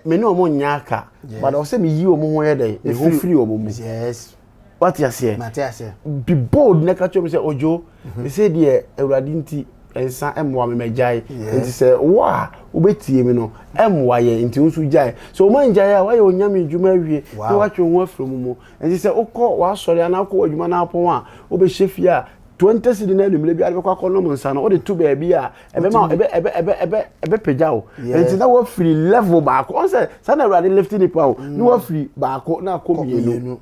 me no mo nyaka but o se me yi o mo ho ye dey e ho free o mo yes what you say Matias be bold na ka cho me say ojo me say de ewrade nti ensa emwa me majai nti say wa obetie me no emwa ye nti unsu jai so o man jai a wa ye onyame dwuma wie na wa twe ho afro mu nti say ukọ wa sori ana akọ adwuma na apon a obe hyefi a 20 cedi na lumle bi albe kwakọ no nsa no o de tu ba bi a ebe ma ebe pejao nti na wa free level baako on say sana ewrade lifting it power ni wa free baako na komienu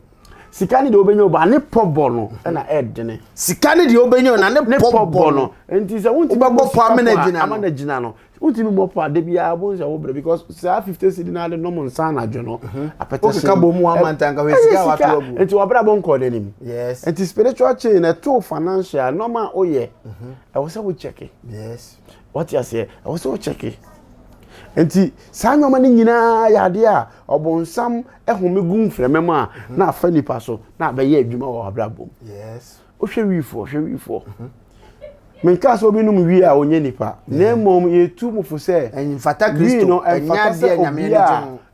sikani de obenyo ba ne pobo no na edene sikani de obenyo na ne pobo no enti se wonti bo amana gina no wonti mi mo pa de bia bo nse wo bre because say 50 cedi na de no mo nsa na dwo no apete se ka bo mu amantanga we sika wa to abu enti wa bra bo nko de nim yes enti spiritual chain na to financial normal oye I was say check it yes what you say I was check it enti sanyoma ni nyina ya de a obonsam ehomegu mfremem a na afa nipa so na be ye adwuma wo abrabom yes o hwe wifo menka so bi num wi a onye nipa na mom yetu mufo se mfata Kristo enya de nyame ne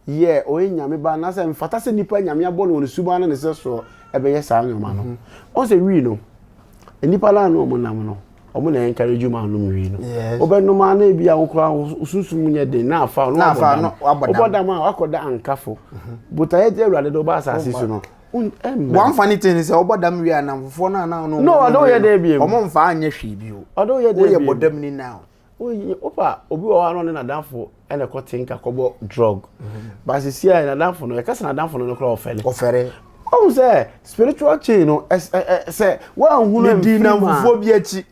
ye o nyame ba na se mfata se nipa nyame abo no suba na ne se so ebe ye sanyoma no on se wi no nipa la no mo nam no omo na encourage ma no wi no obenum ana bia wokra ususum nye de na afa no obodam a akoda ankafo buta ye awrade do ba asase so no one funny thing is obodam wi anamfo na no odo ye de bia omo mfa anya hwe bi o odo ye de bia o ye bodam ni now opa obi wo ano na danfo ene ko tinka kobo drug ba sisi ai na danfo no e kasa na danfo no kra ofere o say spiritual chain no say wa hunu di na mfufo bi achi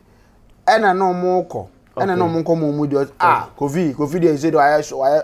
ena no mo ko ena no mo nko mo mu di covid dey say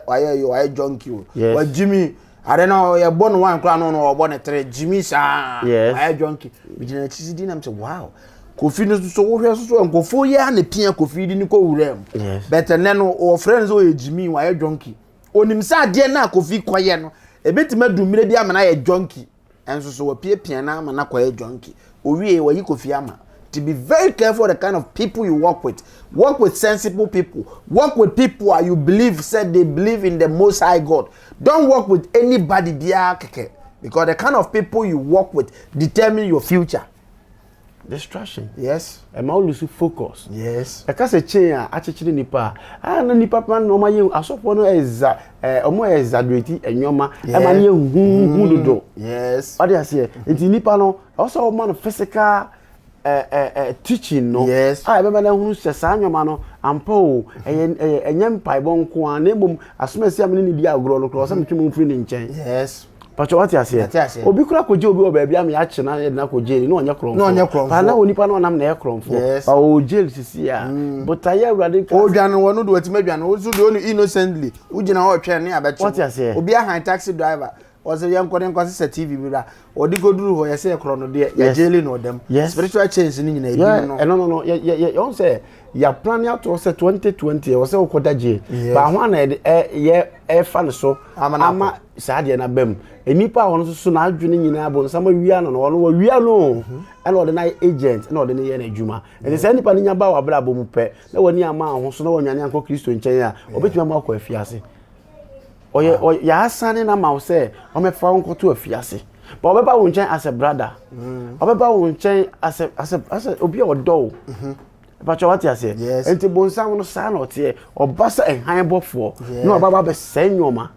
why junkie wa Jimmy I don't know you born one crown no born 3 Jimmy sa why junkie we dey chi di na me say wow covid no so wo hwe so nkofo ya na pia covid ni ko wurem but no o friends o Jimmy why junkie onim sa de na covid koye no ebetima dumire bi amana ye junkie enso so wo pia na amana koye junkie owie wo yi kofi ama to be very careful the kind of people you work with sensible people, work with people you believe said they believe in the Most High God. Don't work with anybody because the kind of people you work with determine your future. Distraction. Yes. E ma lose focus. Yes. E ka se chain a achechire nipa. Na nipa pa no ma ye asofo no omo exaggerate enyoma e ma ne hu dodo. Yes. What do you say? Enti nipa no also man physical teaching no yes be na hunu se sa anwoma no ampo enyem paibo nko an na ebom asomasi amene ni di agro no kro se metwe mfiri ni nchen yes Pacho what you say obi kura koje obi oba bia me ya che na na koje no onye krom pa na onipa na onam na ye krom fo pa o jail sisi a but aye awrade o dwan wo no do otima dwan o so do innocently ugina ho twa ne abeche what you say obi a han taxi driver was a young kwase se TV bi da odi goduru ho ye se kro no de ya jail no dem spiritual change ni nyina ebi no no you say ya plan out to say 2020 was say okoda jail ba ho na ye fa ne so ama saade na bam enipa won so na adwene nyina bo nsama wia no no wo wia no e no de na agent na de ne ye na adwuma e say nipa nya ba wa bra bo mu pe na woni ama ho so na wonwane anko Kristo nchen a obetuma ma akọ afiase oye ya asane na ma say o me fa wonko to afiase but obeba won nchen as a brother obeba won nchen as obi odo But what you say? Yes. And the bonsam no sa no tie obasa enhan bofo no baba be senyoma.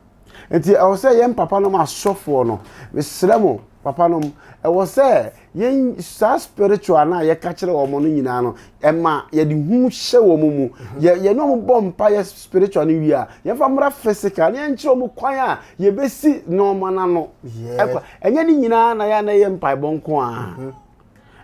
Enti I was say yem papa no ma sofo no. We sremo papa no e was say yen sa spiritual na ye ka kire wo no nyina no e ma ye de hu hye wo mu ye no mo bompa ye spiritual ni wi a ye fa mra physical ye nkire mo kwan a ye besi no mana no. Enye ni nyina na ya na ye mpa bonko a.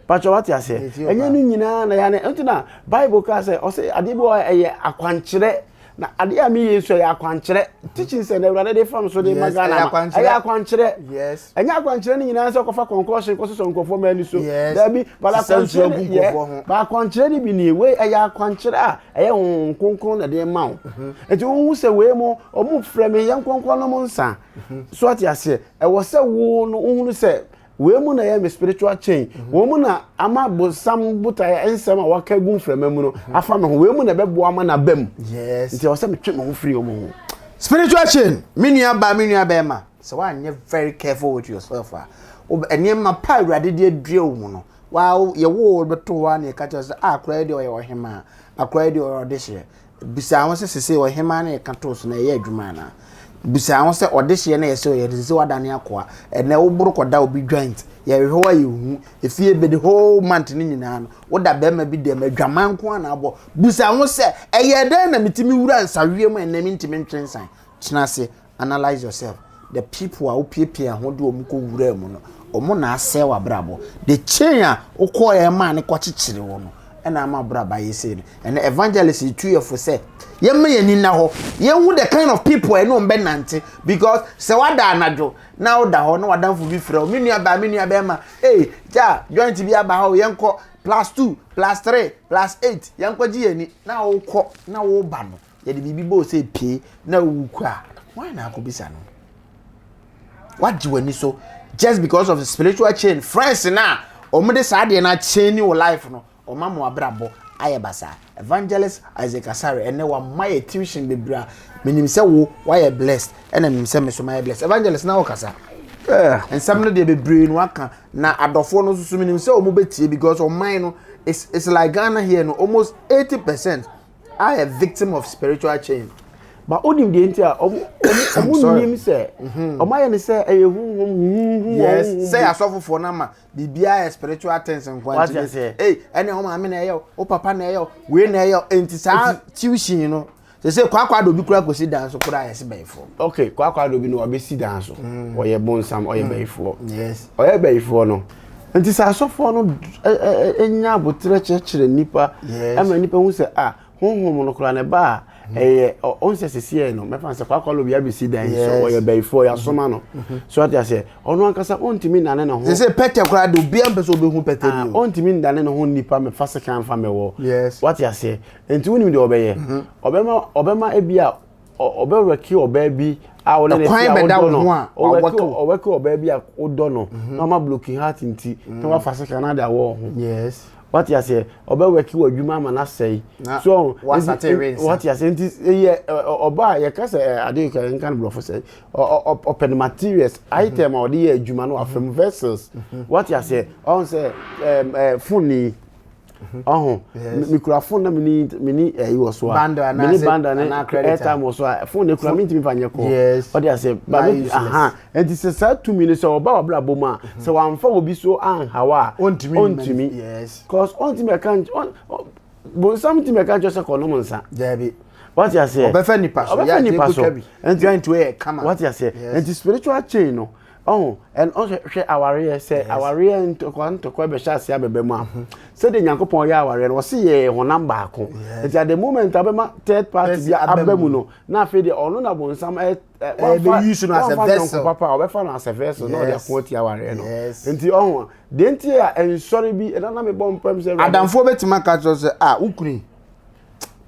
Pacho what you say? Enye nu nyina na ya na entina Bible ka say o say ade bi o eye akwankyere na ade a mi Yesu eye akwankyere teaching say na urade dey from so dey magana eye akwankyere yes enye akwankyere ni nyina say kofa concussion ko so nkofo ma ni so da bi bala akwankyere ba akwankyere ni bi ni we eye akwankyere a eye nkonkon na dey ma wo enti wo say we mo o mu frame ye nkonkon no mo nsa so what you say e wo say wo no hunu say we mu na ye me spiritual chain wo mu na ama bo sam buta ensem a waka gun frama mu no afa me ho we mu na bebo ama na bam yes nti o se me twe me ho free o mu spiritual chain minua ba ma so wa nye very careful with yourself eni ma pa awrade de adue wo no wa ye wo beto wa na ka cha akra de o ye ohema akra de o de hye bisa won se ohema na ye ka to so na ye adwuma na bisa won se odehye na yese yese wadane akoa ene wo buru koda obi joint ye hwe wa yehu efie be the whole month ni nyina no woda be ma bi de ma dwaman ko na abo bisa won se eye den na mitimi wura nsawie mu ene mitimi ntwensan tena se analyze yourself the people who piepia ho de omu ko wura mu no omu na ase wa brabo the chain a ukoye ma ne ko chichire wo no ena ma braba yese no ene evangelist tu ye for say ye me ye ni na ho ye hu the kind of people e no mbe nante because se wada anajo na oda ho no wadanfo bi frɛ me nua ba ma ja joint bi aba ho ye nko +2 +3 +8 ye nko gi yani na wo kɔ na wo ba no ye de bibi bo se pie na wo ku a why na akobisa no what do we so just because of the spiritual chain friends na omde saade na chain ni wo life no o mama abrabo ayebasa evangelist Isaac Asare ene wa my tuition bebra menim se wo why blessed ene menim se me so my blessed evangelist na okasa and some no dey bebre no aka na adofo no so menim se o mo betie because o mine no it's like Ghana here no almost 80% are a victim of spiritual chain. But odim de enti a nim se o maye ne se eye yes say asofo na ma bibia spiritual things and quantity ene o ma me na eye o papa na eye we na eye enti sa tuition no say kwa do bi kura go si dance kura yes bayfo okay kwa do bi no obesi dance oye bonsam oye bayfo yes oye bayfo no enti sa asofo no enya abotre chekire nipa ama nipa hu se honhom no kura ne ba on se sisi no me fan se kwa lo bia bisi dan so oye bayfo ya soma no so what you say ono ankasa ontimi nane na ho say pete kura do bia mpeso be hu pete ni ontimi nane na ho nipa me fase kan fa me wo yes what you say enti woni de obeye obema ebia obeweki obabi a wona ne fia obeki obabi a odo no na ma blocking heart nti na wa fase kan na da wo ho yes what you say obeweki wadwuma ma na sei so what you say nti oba ye ka say ade ka nkan blofo say open materials item or the adwuma no afem vessels what you say on say phone microphone na mini you so mini banda na airtime was so phone kura me ntimi fanye ko what you say but and this is 2 minutes oba bla boma so wan fa obi so hawa ontimi yes cause ontimi kan bo something me kan just economy nsa there what you say obefa ni paso and joint way come what you say and the spiritual chain no oh and also aware say aware ntokwa be sha ase abebe mu a say de Nyankopon ya aware no say ye honam baako at the moment abema third party bia abemu no na afi de ono na bonsam be use no as a vessel papa obefa no as a vessel no de kwoti aware no enti oh de enti a ensori bi e na me bompam say adamfo betima ka so say ukuni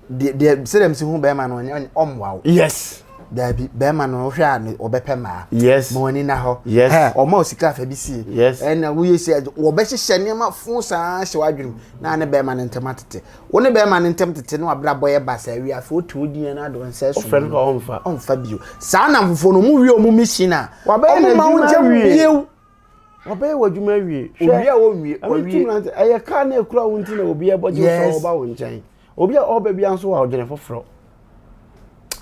de say dem si hu be ma no omwa yes Dabi be ma no hwe an obepema yes mo ni na ho yes o ma osika fa bi si yes na wo yesi wo be hye nema fun saa hye wadwum na ne be ma ne ntem atete wo ne be ma ne ntem tete no abra boye basa wi afa otu odin na do nse so friend ko onfa bio saa na mfofo no mu wi o mu machine a wa be na ma wo njem biew wa be wadwuma wi obi a wo wi owi eye ka na ekura wo nti na obi e boje so oba wo nchen obi a oba bia nso wa ogene foforo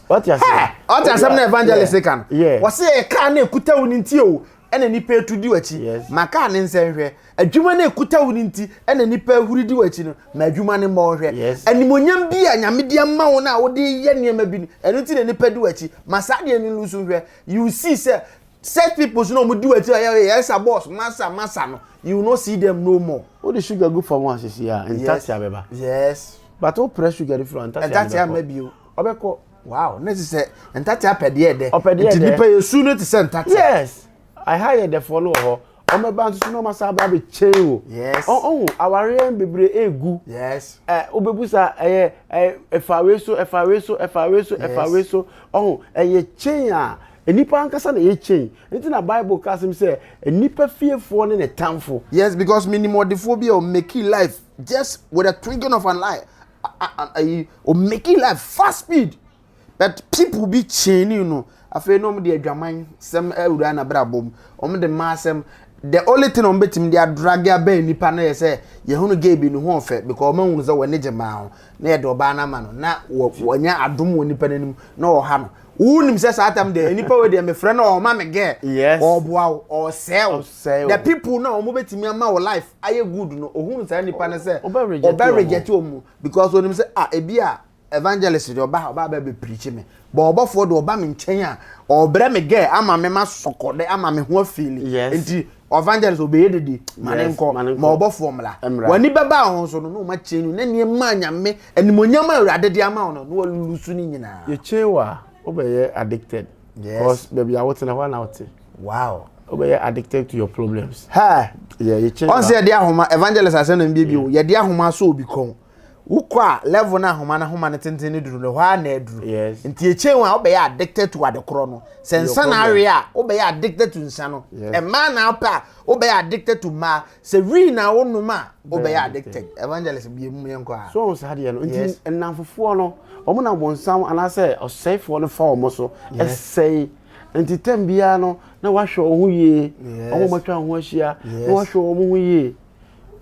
what you say what you say na evangelist kan wo say ka na ekuta wo nti o ene nipa etudi wachi maka ne nsenhwe adwuma na ekuta wo nti ene nipa ahuridi wachi no ma adwuma ne mo hwe animonyam bi a nyamede amma wo na wo de ye niam bi eno ti ne nipa di wachi masade ni lusu hwe you see say set people no mo di wachi yes a boss massa no you no see them no more what the sugar go for one sisi ya ntati abeba yes but o press sugar different ntati amabio obeko wow nesi say ntati apede ede ti nipa yesu no ti say ntati yes I hire the follow ho omeba nso no masa ba be chewo yes aware bebre egu yes obebusa efaweso eye chain a enipa ankasa na ye chain nti na Bible kasim say enipa fiefo ne tamfo yes because minimodephobia will make life just with a twinkling of an eye or make life fast speed but people be chaining you know afa no de adwaman sem ewura na brabom de masem the only thing on betim they drag ya be nipa na say ye hunu ge bi no ho fe because man hunu say woni jema ho na ye de oba na ma no na wonya adom woni pa nanim na wo ha no unim say satam de nipa we de me frɛ na o ma me ge o boa o sell the people na o mo betimi ama wo life aye good no ohunu say nipa na say o be reject o mu because onim say ebi a evangelist de oba be preach me but obofo de oba me nchen a obre me ge ama me ma sokode ama me ho afili enti evangelist obeye dedi manenko ma obofo mla wani baba ho so no ma chenu na nie ma nyame animonyam awurade de ama no no lulusu ni nyina ye chewa obeye addicted because baby I want to know now wow obeye addicted to your problems ye chewa on say de ahoma evangelist asen no bibio ye de ahoma so obi kon ukwa level na homa ne tenten duru no hwa na eduru nti echenwa obeye addicted to adekro no sensa na awe a obeye addicted to nsa no e ma na apa obeye addicted to ma se wi na wonuma obeye addicted evangelist bi emu yenko a so sa de no nti enanfofo no omo na bonsam ana se osefo no fa omo so esei nti tambia no na wahwe ohu ye omo matwa ho ahia na wahwe omo hu ye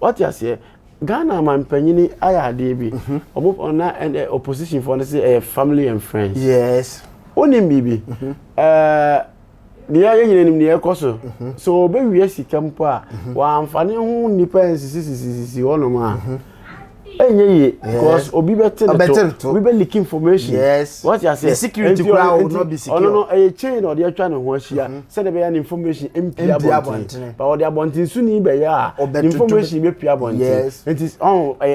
what you say Ghana man panyini aya de bi omo na opposition for say family and friends yes onim bibi niya yenyenim niya koso so be wi asika mpo a wa amfane hu nipa nsisi wono ma enye because obi betin to obi be leak information yes what you say the security crowd will not be secure no chain or dey atwa ne ho ahia say dey be an information empty abontin but or dey abontin su ni be ya information be pia abontin it is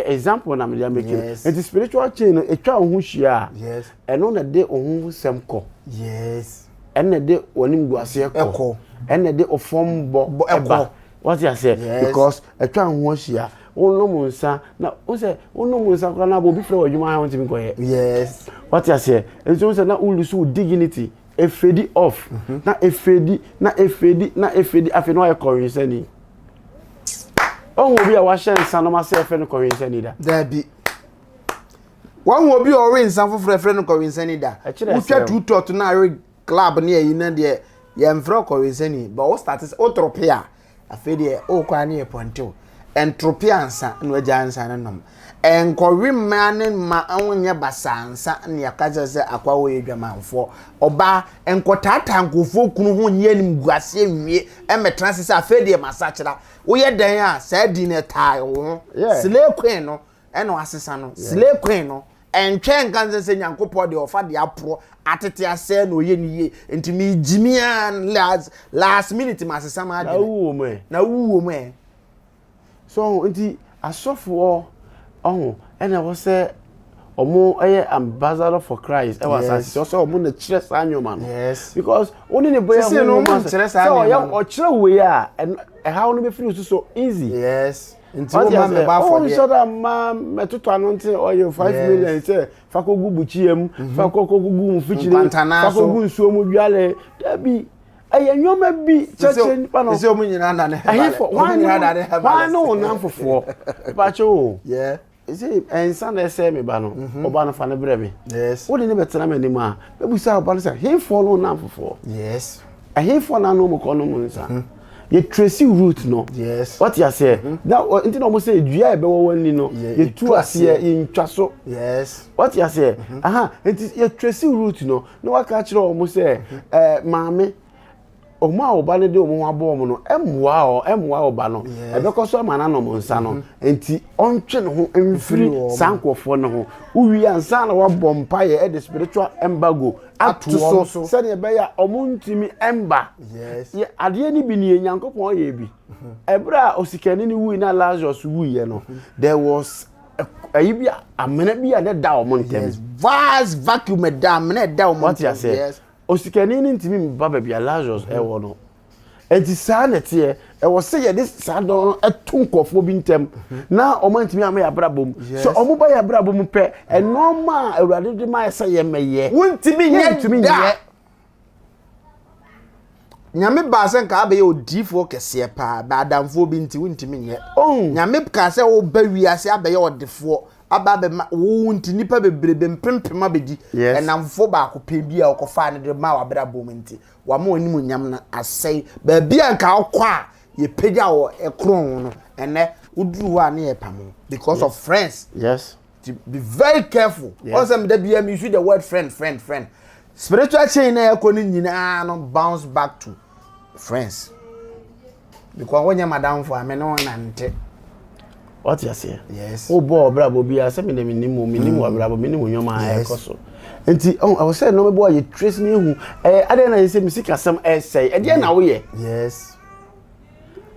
example na me dey make it is spiritual chain no etwa ho hia yes eno na dey ohun semko yes ene dey onim guase ekọ ene dey ofombo eba what you say because etwa ho hia onomunsa na o say onomunsa kwa na bo bi fre wadwuma ha ntimi koye yes what you say enso say na ulusu dignity efedi off na efedi afi no ayekorinse ni on obi a wa hyensa no ma say efe no korinse ni da bi wan obi o rin san foforo efe no korinse ni da utwa tutot na re club ne yi na de ye mfro korinse ni but o start o tropia afi de o kwa ne pontew entropy ansa no ajansa nanom enkowi man ma anwonye basansa ne yakaza se akwa wo edwamanfo oba enkotata nkofo kunu ho nye nim guase nwie emetranse se afedie masachira wo ye dan a sa di ne tai wo slay queen no eno asesa no slay queen no entwen kan se Nyankopɔ de ofa de apro atete ase na oye ni ye enti me jimia last minute ma sesa ma de na wuwo me so enti asofo ena wo se omo ambassador for Christ was also omo na kire sa anyoma no yes because oni ne boya ho no mo kire sa anyoma o kire we a how no be free so easy yes nti o ma me ba for so that ma metoto anonte oyo 5 million say fa ko gubu chiem fa ko gugu mu fichire fa ko gugu nsuo mu dwale da bi nyoma bi cheche nipa no se o mu nyina na ne why no na fofo ba cho yeah see ensan na say me ba no oba no fa ne bre me yes wo de ne betena me nim a bebusa oba no say hemfo no na fofo yes hemfo na no mo ko no mo nsa ye tracy route no yes what you say now into no say dua e be wo wani no ye tu ase ye ntwa so yes what you say ye tracy route no no waka kire o mo say maame omo a oba ne de omo abo omo no emwa oba no ebekoso amana no mo nsa no enti ontwe ne ho emfiri sankofo ne ho uwi ansa na wabɔ mpaye e the spiritual embargo atuso se ne be ya omo ntimi emba yes ye ade ni bi ne Nyankopɔn ye bi ebra osikani ni wi na Lazarus wi ye no there was ayi bi amena bi a ne da omo ntem vast vacuum da amena da omo what you say yes osikani ni ntimi baba bia Lazarus ewo no enti saa nete ewo se ye this saa don etunkofo bi ntem na omo ntimi ama ya brabom so omo ba ya brabom pe enoma awurade de ma ese ye meye wontimi nye nyame ba se nka abe ye odifo kese pa ba adamfo bi nti wontimi nye nyame ka se wo ba wiase abe ye odifo ababe wo nti nipa bebrebe mpempema bedi enamfo ba akopɛ bi a okofa ne de ma wa brabom nti wa ma onimu nyam na asɛi ba bia nka okwa ye pagya wo ekron no ene uduru wa na ye pamo because of friends yes to be very careful also me da bia me use the word friend spiritual chain na ekoni nyina no bounce back to friends because when your madam for me no na nte what you say yes o bo brabo bia se me nimu brabo me nimu nyoma ekoso enti I was say no me boy you trace me hu ade na say music asem say ade na wo ye yes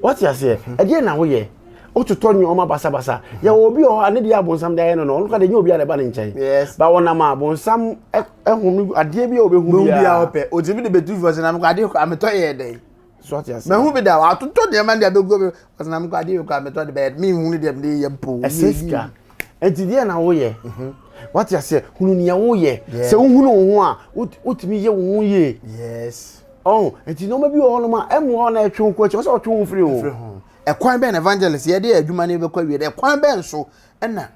what you say ade na wo ye o tuto nyoma basa ya obi o ane dia bonsam da ye no no ka de obi ale ba ne nchen yes ba wona ma bonsam ehunu ade bia obi hu bia ope o tibi de betu voice na me ka de ameto ye dey so what you say me hu bi da wa tuto de man de abego be na me ka de ko ameto de be me hu de de ye mpo eseska enti dia na wo ye what you say hunu ni ya wo ye se hunu wo ho a utimi ye wo ye yes enti no ma bi wo no ma emu ho na etwe nko che so otwe wo firi ho ekwan ben evangelist ye de adwuma ne be kwa wie de ekwan ben so na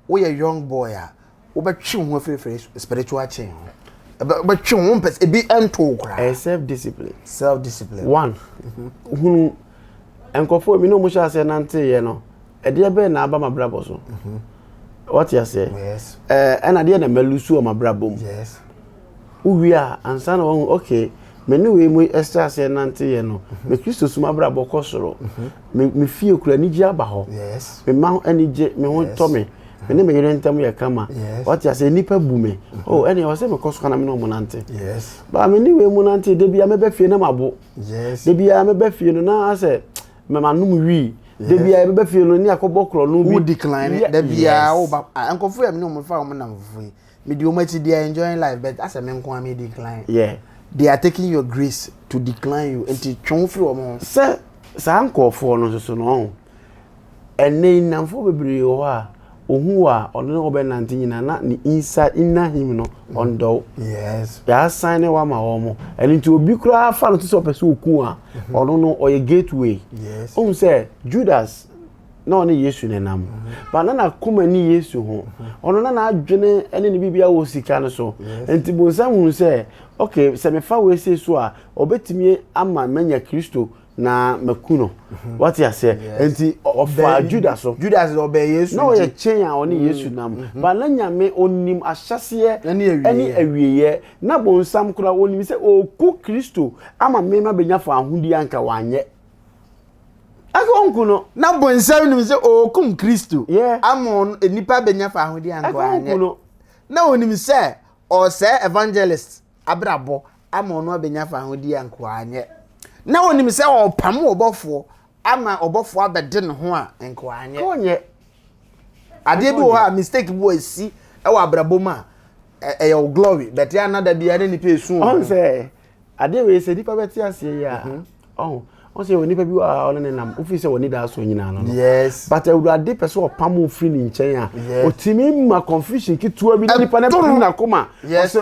wo ye young boy a wo be twe ho firi spiritual chain be twe ho pes e bi ento kra self discipline one hunu enkofo mi no mo sha se nante ye no e de be na aba mabrabo so what you say yes and at the end melusu o mabrabom yes uwi a ansa na won okay meni we mu extra say nante ye no me Kristo su mabrabo kosoro me fie okura ni ji aba ho yes me ma ani je me ho to me me ne me yere ntam ye kama what you say nipa bu me ene o say me kosoro na me no mo nante yes ba meni we mu nante de bia me ba fie na mabo yes de bia me ba fie no na say me manum wi de bia be fie no ni akobokro no bi decline de bia o ba enkofu am no mo fa o mo na mfu me di o ma ti dey enjoying life but as a men ko am decline they are taking your grace to decline you into twon free o mo se sa ankofo no so no enne namfo bebre o ha ohu a ono obe nante nyina na ni inside inna him no ondo yes ya sign wa ma wo mo eni nti obi kura fa no to so pese oku a ono no oye gateway yes on say Judas no ne Yesu ne nam ba na kuma ni Yesu ho ono na adwene ene ne bibia wo sika no so enti bonsa hu say okay se me fa we say so a obetimi ama manya Kristo na makuno what you say enti of Judas obey Yesu no ye chen a oni Yesu nam ba na nyame onim ahyase eni awieye na bonsam kura onim se oku Kristo ama me ma benya fa ahudi anka wanye akonkuno na bonsam nim se okum Kristo amon enipa benya fa ahudi anka wanye na onim say or say evangelist abrabo ama ono abenya fa hodi anko anye na onim say o pam obofo ama obofo abede ne ho a enko anye konye ade bi wo ha mistake bi wo esi e wa abrabo ma e your glory but ya nada bia ne nipa esu on say ade we say nipa beti ase ya on say nipa bi wa on ne nam ofi say woni da so nyina no yes but ade person opam ofri ni nchen a otimi ma confusion kitua bi nipa na prim na koma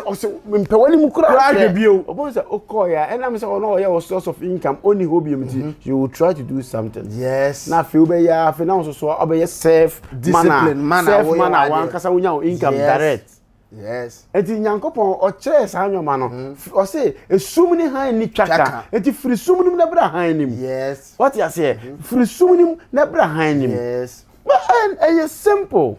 o say mpe wani mu kura bio obo say okoya enam say ono oya source of income only hobby mti you will try to do something yes na feel be ya fe na so obey self discipline manner wan kasa wonya income direct. Yes. Eti nyankopon o kire sa anwoma no o say esum ni han ni twaka eti firi sum ni na bra han nim. Yes. What you say? Firi sum ni na bra han nim. Yes. But it's simple.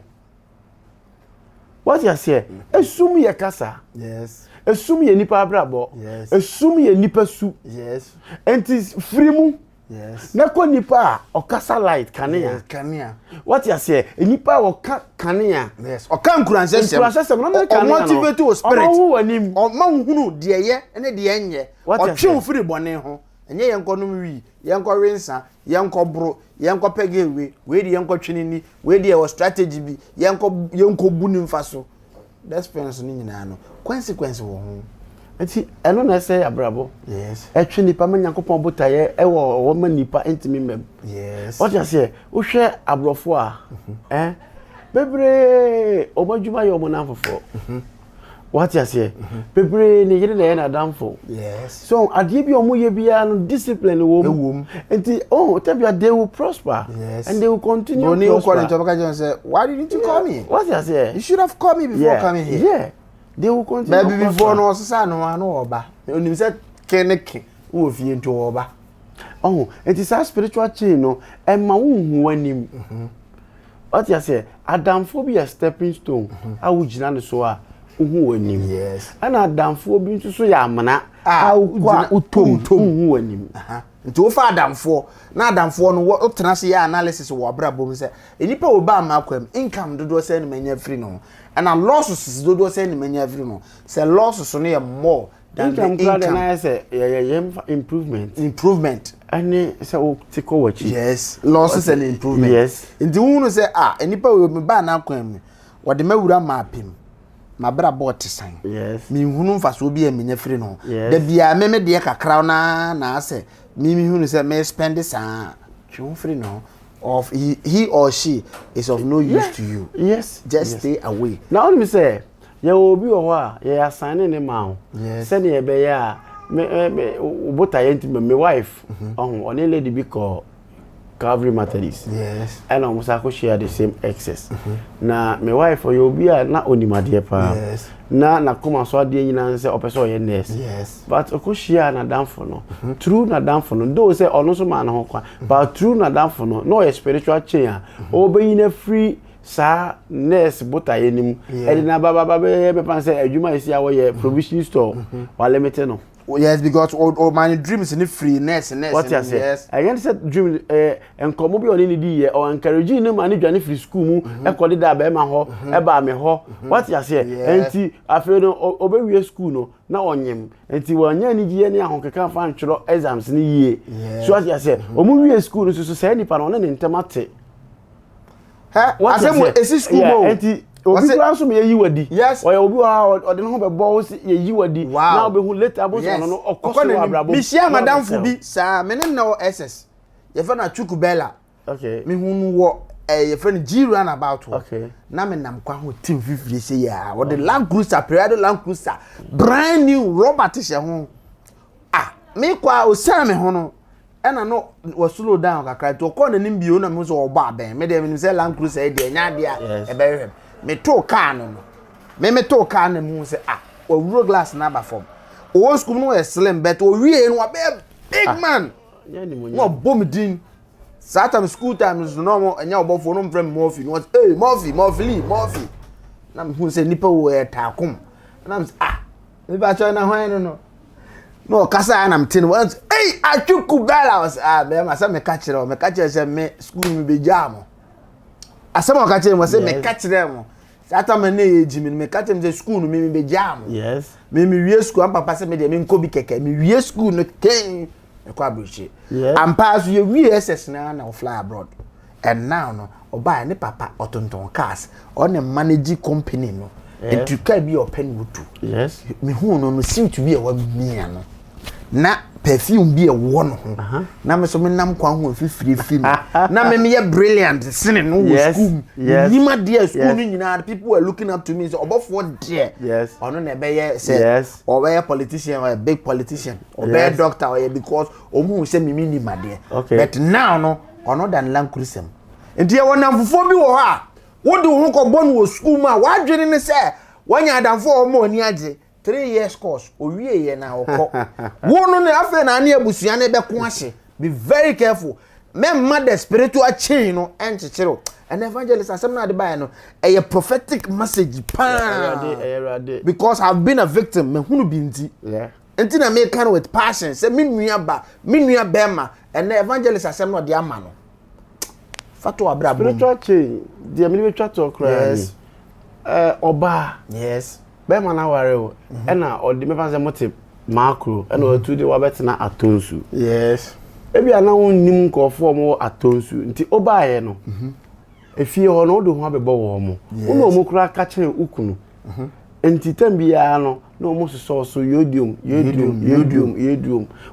What you say? Esum ye kasa. Yes. Esum ye nipa brabo. Yes. Esum ye nipa su. Yes. Enti firi mu. Yes. Na ko nipa o kasa light kanea. Yes, kanea. What you say? Nipa o kanea. Yes. O kan kuransesem. Kuransesem no na kanea. O motivate o spirit. O wanim. O ma hunu de ye ene de enye. O twe ofiri bone ho. Enye yenko no wi, yenko rensa, yenko bro, yenko pegewe, we de yenko twinini, we de o strategy bi, yenko bu ni mfaso. That spends ni nyina no. Consequence wo ho. Enti eno na say abrabo. Yes. Etwe nipa ma nyankopon botaye e wo ma nipa entimi mem. Yes. What you say? Wo hwe abrofo a bebre obadwuma ye omonamfofo. What you say? Bebre ni yire na ye na damfo. Yes. So ade bi omo ye bia no discipline wo. Enti they will prosper. Yes. And they will continue to prosper. Say, why didn't you call me? What you say? You should have called me before coming here. Yeah. They will continue. Maybe before no sasa no oba. Onim say keneke wo fie nto oba. It is a spiritual chain no e ma wo anim. What you say? Adamfo bi a stepping stone. A wo gina no so a wo anim. Yes. Ana adamfo bi nso so ya amana. A wo utom wo anim. Nti wo fa adamfo na adamfo no wo tena se ya analysis wo abrabom se enipa oba ma akwam income dodo se ne manya free no and a losses dodo se ne manya free no se losses no ye more than the income na say improvement ani se o tiko wachi. Yes, losses and improvement. Yes. Nti wo no se enipa we ba na akwam wo de mawura mapim mabra bot san. Yes. Mi hunu mfaso bi amenya free no da bia me de kakra na ase mi hunu say me spend this free no of he or she is of no use to you. Yes. Just stay away. Now let me say ya obi o ho ya assign ne ma. Yes. Say ne be ya me botaye ntime me wife on lady bi call Calvary Methodist. Yes. And almost I could share the same excess. Na my wife or you be na onimade pa. Yes. Na come so ade nyina say opeso ye nurse. Yes. But I could share na damfo no. True na damfo no. Though say ono so man ho kwa. But true na damfo no a spiritual chain. Obeyi na free sa nurse botaye nim. E na baba be pan say adwuma isi awo ye provision store. Wa limited no. Yes, because all my dreams in freeness and what you say? Yes. I can say dream and come be on any day or encouraging him and journey free school mu e call that be ma ho e ba me ho. What you say? Enti afei no obewie school no na onyem. Enti wanya ni gie ni ahokeka fa ntwero exams ni yie. So what you say? Omu wie school no so say nipa no na ntemate. Ha? Asem esi school mo. Enti obi kura so me yi wadi. Yes. Oya obi o de no be bo ye yi wadi. Na obi hu later abo so no okoso abrabo. Mi share madam fu bi sa me ne no SS. Ye fa na chuku bella. Okay. Me hu no wo ye fa no G run about wo. Okay. Na me nam kwa ho team fifie say ya. Wo the Land Cruiser, Prado Land Cruiser, brand new Robert she ho. Me kwa o sell me ho no. Ena no was slow down kakra to ko na nim bio na me so oba ben. Me de me say Land Cruiser e de nya de a e be me to car no me to car na mu say o wuro glass na ba form o school no e slim but o wie no be big man no bom din satam school times no mo enya obofo no mfrem Murphy no hey Murphy na me hu say nipa wo e takom na me me ba cho na hwan no kasa na mtin once hey achuku bela was me ma say me catch say me school me be jam asema ka kire mo say me catch them that time na age me catch him the school no me be jam yes me wie school am papa say me dey me nko bi keke me wie school no ken e kwa bruche am pass you wie SS na fly abroad and now no oba ne papa otonton cars on a manage company no and to can be open wood yes me hu no seem to be a wa mia no na perfume bi e wo no na me so me nam kwa ho fifiri na me ye brilliant sine no wo school yima there school no nyina people were looking up to me so obofo there yes ono na be ye say or be a politician or a big politician or be a doctor or because omu say me ni made but now no ono dan lankurisem enti e wona fufo bi wo ha wo de wo ko bon wo school ma wa dwene ne say wanya adanfo o mo ni age 3 years course owie ye na okọ wo no ne afa na ne abusua ne be ko ahye be very careful memma the spiritual chain no enchechero an evangelist asem na de buy no a prophetic message pa because I've been a victim me hunu bi nti enti na me can with passion say me nua bema and the evangelist asem no de ama no fato abra spiritual chain de me twa to okra yes oba yes bema na ware o na odi me fanse motive macro na o tu de wa betena atonsu yes ebi ana wonnim nkofo mo atonsu nti oba ye no efie ho no do ho abebo wo mo uno mo kura ka kire ukunu nti tambia no na o mo so yodium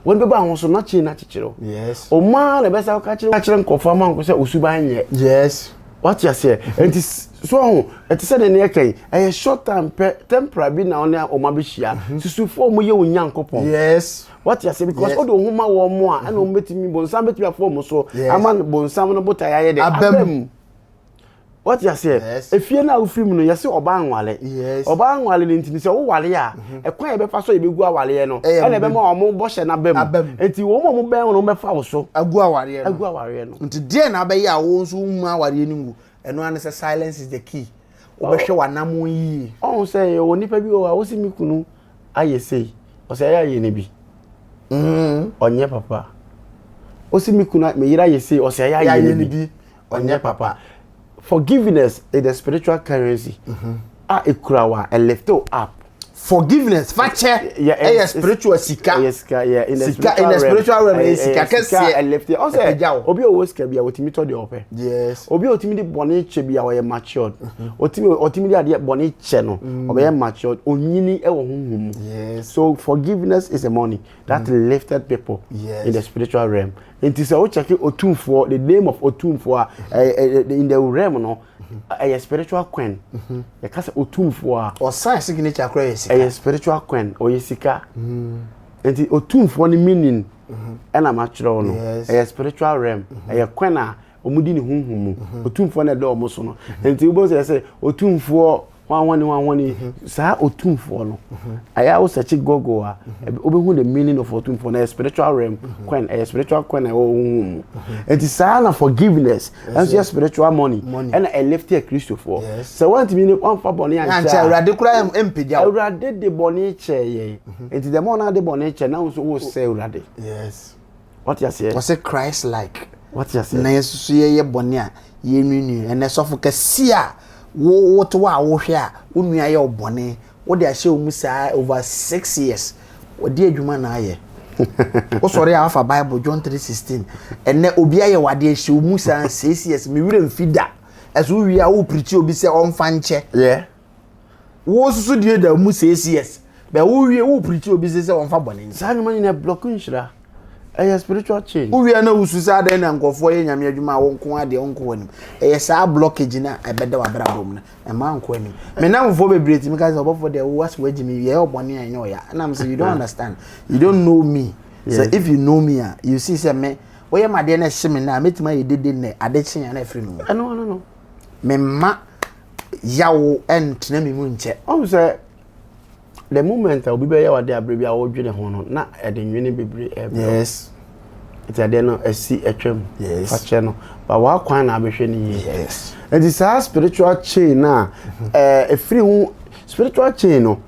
won beba ho so na chi na chichiro yes o ma na besa ka kire nkofo ma nko se osuban ye yes what you say nti so it said in here a short time temporary bi na on o ma be hia susufo mo ye onyankopon yes what you say because odo homa wo mo a na o betimi bonsam betimi afo mo so ama bonsam no bota ya ye de abam what you say efie na ofim no yese oba anwale oba anwale ni ntini se wo wale a ekwan e be fa so e be gu awale ye no e na be ma o mo bo hye na bam enti wo mo be no be fa wo so agu awale no nti die na be ya wo so mu awale ni ngu eno an say silence is the key obehwe wanam yi on say wo nipa bi o si mi kunu ayesei o say aye ne bi onye papa o si mi kunu me yira ayesei o say aye ne bi onye papa forgiveness is the spiritual currency ekurawa and left up forgiveness fache spiritual sika in the spiritual realm sika kese and left also obi o sika bia otimi to de ope yes obi otimi de bone che bia we matured otimi de ade bone che no obe matured onyini e wo honhom yes so forgiveness is a money that lifted people in the spiritual realm. It is a check Otumfo, the name of Otumfo in the realm no a spiritual queen. The case Otumfo or sign signature crazy a spiritual queen or Yesika. And the Otumfo meaning and a natural no a spiritual realm a quena omudini hunhumu Otumfo na do moso no. And the Ubo say Otumfo one sa Otumfo no aya wo search Google a obehu the meaning of Otumfo na spiritual realm when a spiritual when and it's na forgiveness and spiritual money and a left here Christopher so want me on for boni and urade kura empija urade de boni che ye and the more na de boni che now so say urade yes what you say was a Christ like what you say na yesu ye boni a ye nunu and so for kasia wo to wa wo hwe a onua ye obone wo de ahye omu saa over 6 years wo de adwuma na aye wo sori afa Bible John 3:16 enne obi aye wade ahye omu saa 6 years me wire mfida as wo wi a wo preach obi se onfa nche wo susu de da omu 6 years be wo wi wo preach obi se onfa bone saa nyuma ni na block nshira a spiritual change we na ususa ada na nkofo ye nyame adwuma wo nko ade onko anim saa blockage na ebeda wa brabom na e ma nko anim me na mfo bebreti me ka say obofo de was wagimi ye obone anyo ya na am say you don't understand you don't know me so if you know me you see say me we ma de na hye na metima ye dede na ade kyen na afri no no me ma yawo entena me mu nche o say the moment I will be here wade abrebi a wo dwene ho no na e de nwene bebre yes it ade no esi etwem fache no ba wa kwan na abehwe ni yes it is a spiritual chain na free hu spiritual chain no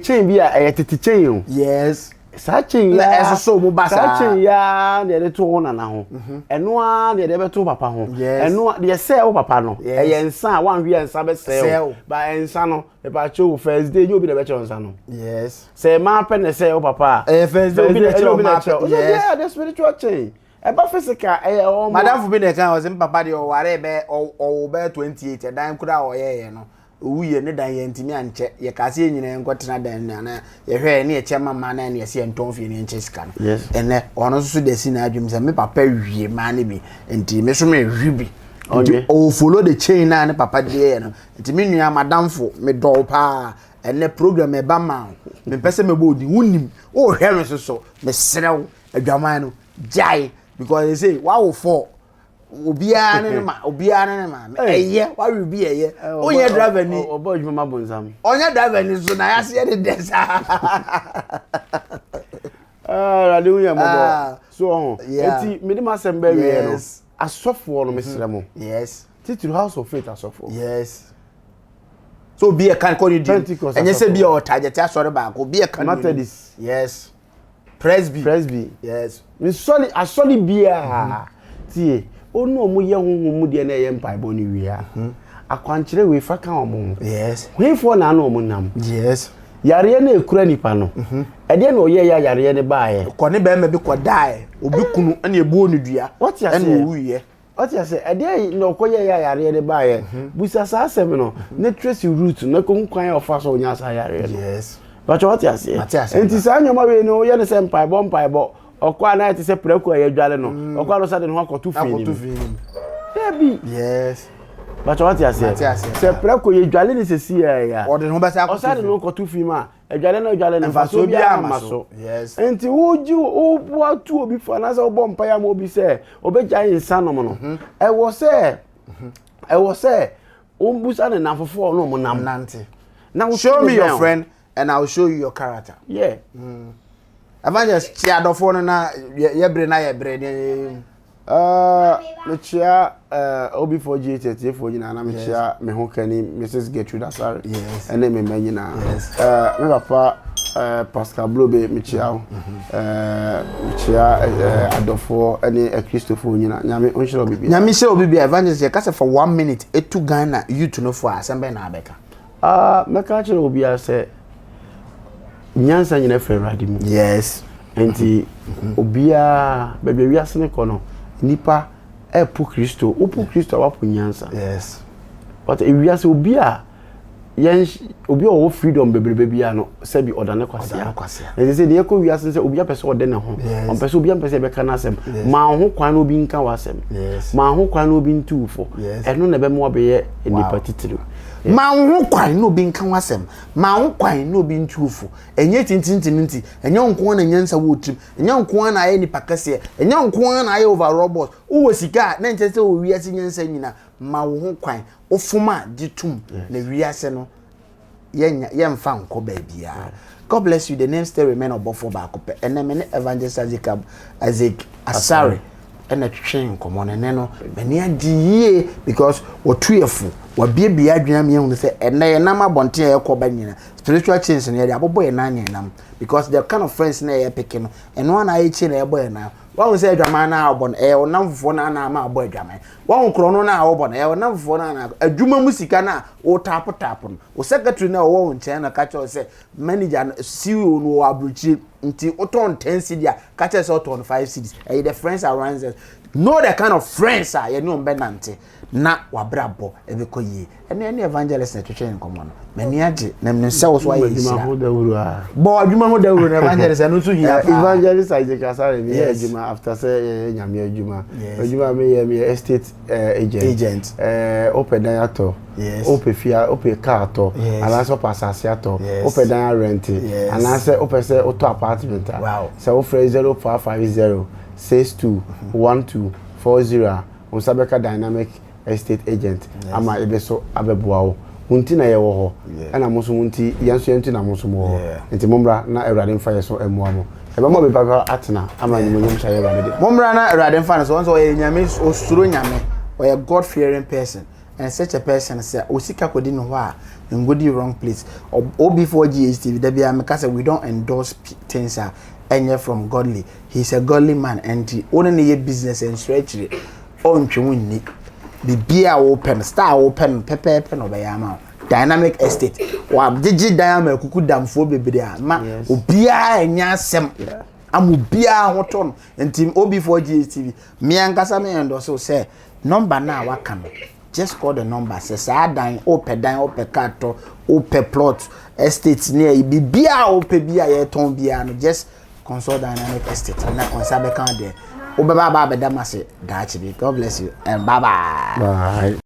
chain bi a tete chain yes Searching ya so mo basa searching ya de to ho nana ho eno a de beto papa ho eno de say wo papa no ensa wan hwe ensa be say ba ensa no e ba cho first day you be the better ensa no yes say ma pe ne say wo papa first day be the yes the spiritual change e ba physical o madam fu be the kan was papa de o ware be o be 28 dan kura o ye no uye ne dan ye ntimi anche ye kase ye nyina nkotena dan na ye hwe ne ye chema ma na ne ye se ntonfie ne nche sika no ene ono so de si na adwum se me papa wie ma ne bi enti me so me hwi bi o follow the chain na ne papa de ye no enti me nua madam fu me do pa ene program e ba ma me pese me bo di wunim o hwe me so me serew adwaman no jai because they say wow for obiara ne ma eye wa we bi eye onye driver ni obo adwuma mabonsam onye driver ni so na yase de desa radio ya mobo so ho enti me de masem ba wie no asofo no mesere mo yes titiri house of faith asofo yes so be a can call you enye se be o target asore ba ko be a can Methodist yes presby yes me asoli bia tie onu omu ye honhom mu de na ye mpaebo ni wia akwankyere we fa kan omo yes hwefo na omu nam yes yare na ekura nipa no ede na oye ya yare ne baaye ko ne be ma bi ko dae obi kunu na ebu onu dua ene owuye oti ase ede na okoye ya yare ne baaye busa sa asem no na trace root na ko nkwan ofa so onya sa yare yes but oti ase enti sa nyoma we no ye ne se mpaebo okwa na ati se preko ya dwale no okwa no sade no akoto fini baby yes but what you say se preko ya dwale ni se si ya ode no besa akoto osade no akoto fini ma dwale no faso bi amaso yes enti woji obu atu obi fa na se obo mpa ya ma obi se obeja insa no no e wo se ombusa ne nafofo no mo nam nante now show me your friend and I'll show you your character yeah Evangelist Chiadofo no na yebre na yebre me chia obi for G30 for nyina na me chia me ho kani Mrs. Gertrude Asare yes ene me manyina me papa Pascal Blobe me chia me chia Adofo ene Christopher nyina nyame onhire obibi nyame hye obibi evangelist ye kase for 1 minute etu Ghana youth no for asembe na abeka me ka kire obi ase nyansa nyina fe radi mu yes enti obia bebe wiase ne kono nipa epu Kristo opu Kristo wapu nyansa yes but wiase obia yen obia o freedom bebe bia no se bi odane kwasia enti se de ko wiase se obia pese ode ne ho on pese obia pese be kana asem ma ho kwan no bi nka wasem ma ho kwan no bi ntufo eno na be mo be ye nipa titiri ma ho kwan no bi nka wasem ma ho kwan no bi ntufu enye tintintinti enye nko na nyansa wotrim enye nko na aye nipa kase enye nko na aye over robot wo sika na nche se wo wiase nyansa nyina ma ho kwan ofuma ditum na wiase no yemfa nko ba bia. God bless you. The name still remain Obofo Bakope and then Evangelist Isaac Asare and a train come on and no many a because what tweefu what be adrian me say and na nama bonte e ko banyina spiritual change na ya bobo e na nam because the kind of friends na e picking and one I chi na e boy na one say adwaman na obon e onam fofo na na ma boy adwaman one kro no na obon e onam fofo na adwuma musika na o tap no o secretary na o nchen na ka cho say manager CEO no abruchi nti oton 10 cedi ka che say oton 5 cedis e the friends around us know the kind of friends are you know benante na wabrabo ebekoyi ene evangelist na twetwe nkomo no mani age na mnse wo so aye adwuma ho dawuru a bo adwuma ho dawuru na evangelist no so hia evangelist Isaac Asare me adwuma after say nyame adwuma me estate agent open diator open fia open car to alaso passase ato open diator rent anase open say auto apartment say offer 0550 621240 Osabeka Dynamic Estate Agent ama ebeso abeboawo unti na yewo ho ana muso unti yanso yanti na muso mo nti momra na Ewurade mfa yeso emuamo eba mo be papa atena ama ni monyom sha Ewurade de momra na Ewurade mfa na so onso ye nyame osuro nyame or a God fearing person and such a person say osika kodi no ho a ngodi wrong place or before GSTV da bia me say we don't endorse things enye from godly. He's a godly man and he only a business and stretch on chuni. Bibia open, star open, pepe no bayama. Dynamic estate. Wa digi diamond kuku damfo bebere ma obia enya sem. Amubia hoton ntim OB4 GTV. Me ankasa me endo so say number na waka no. Just call the number. Say dan ope kato, ope plot, estate near bibia ope bia ye ton bia no just consult Dynamic Estate. Na konsa be kan there. Obeba ba be damase. God bless you and bye bye. Bye.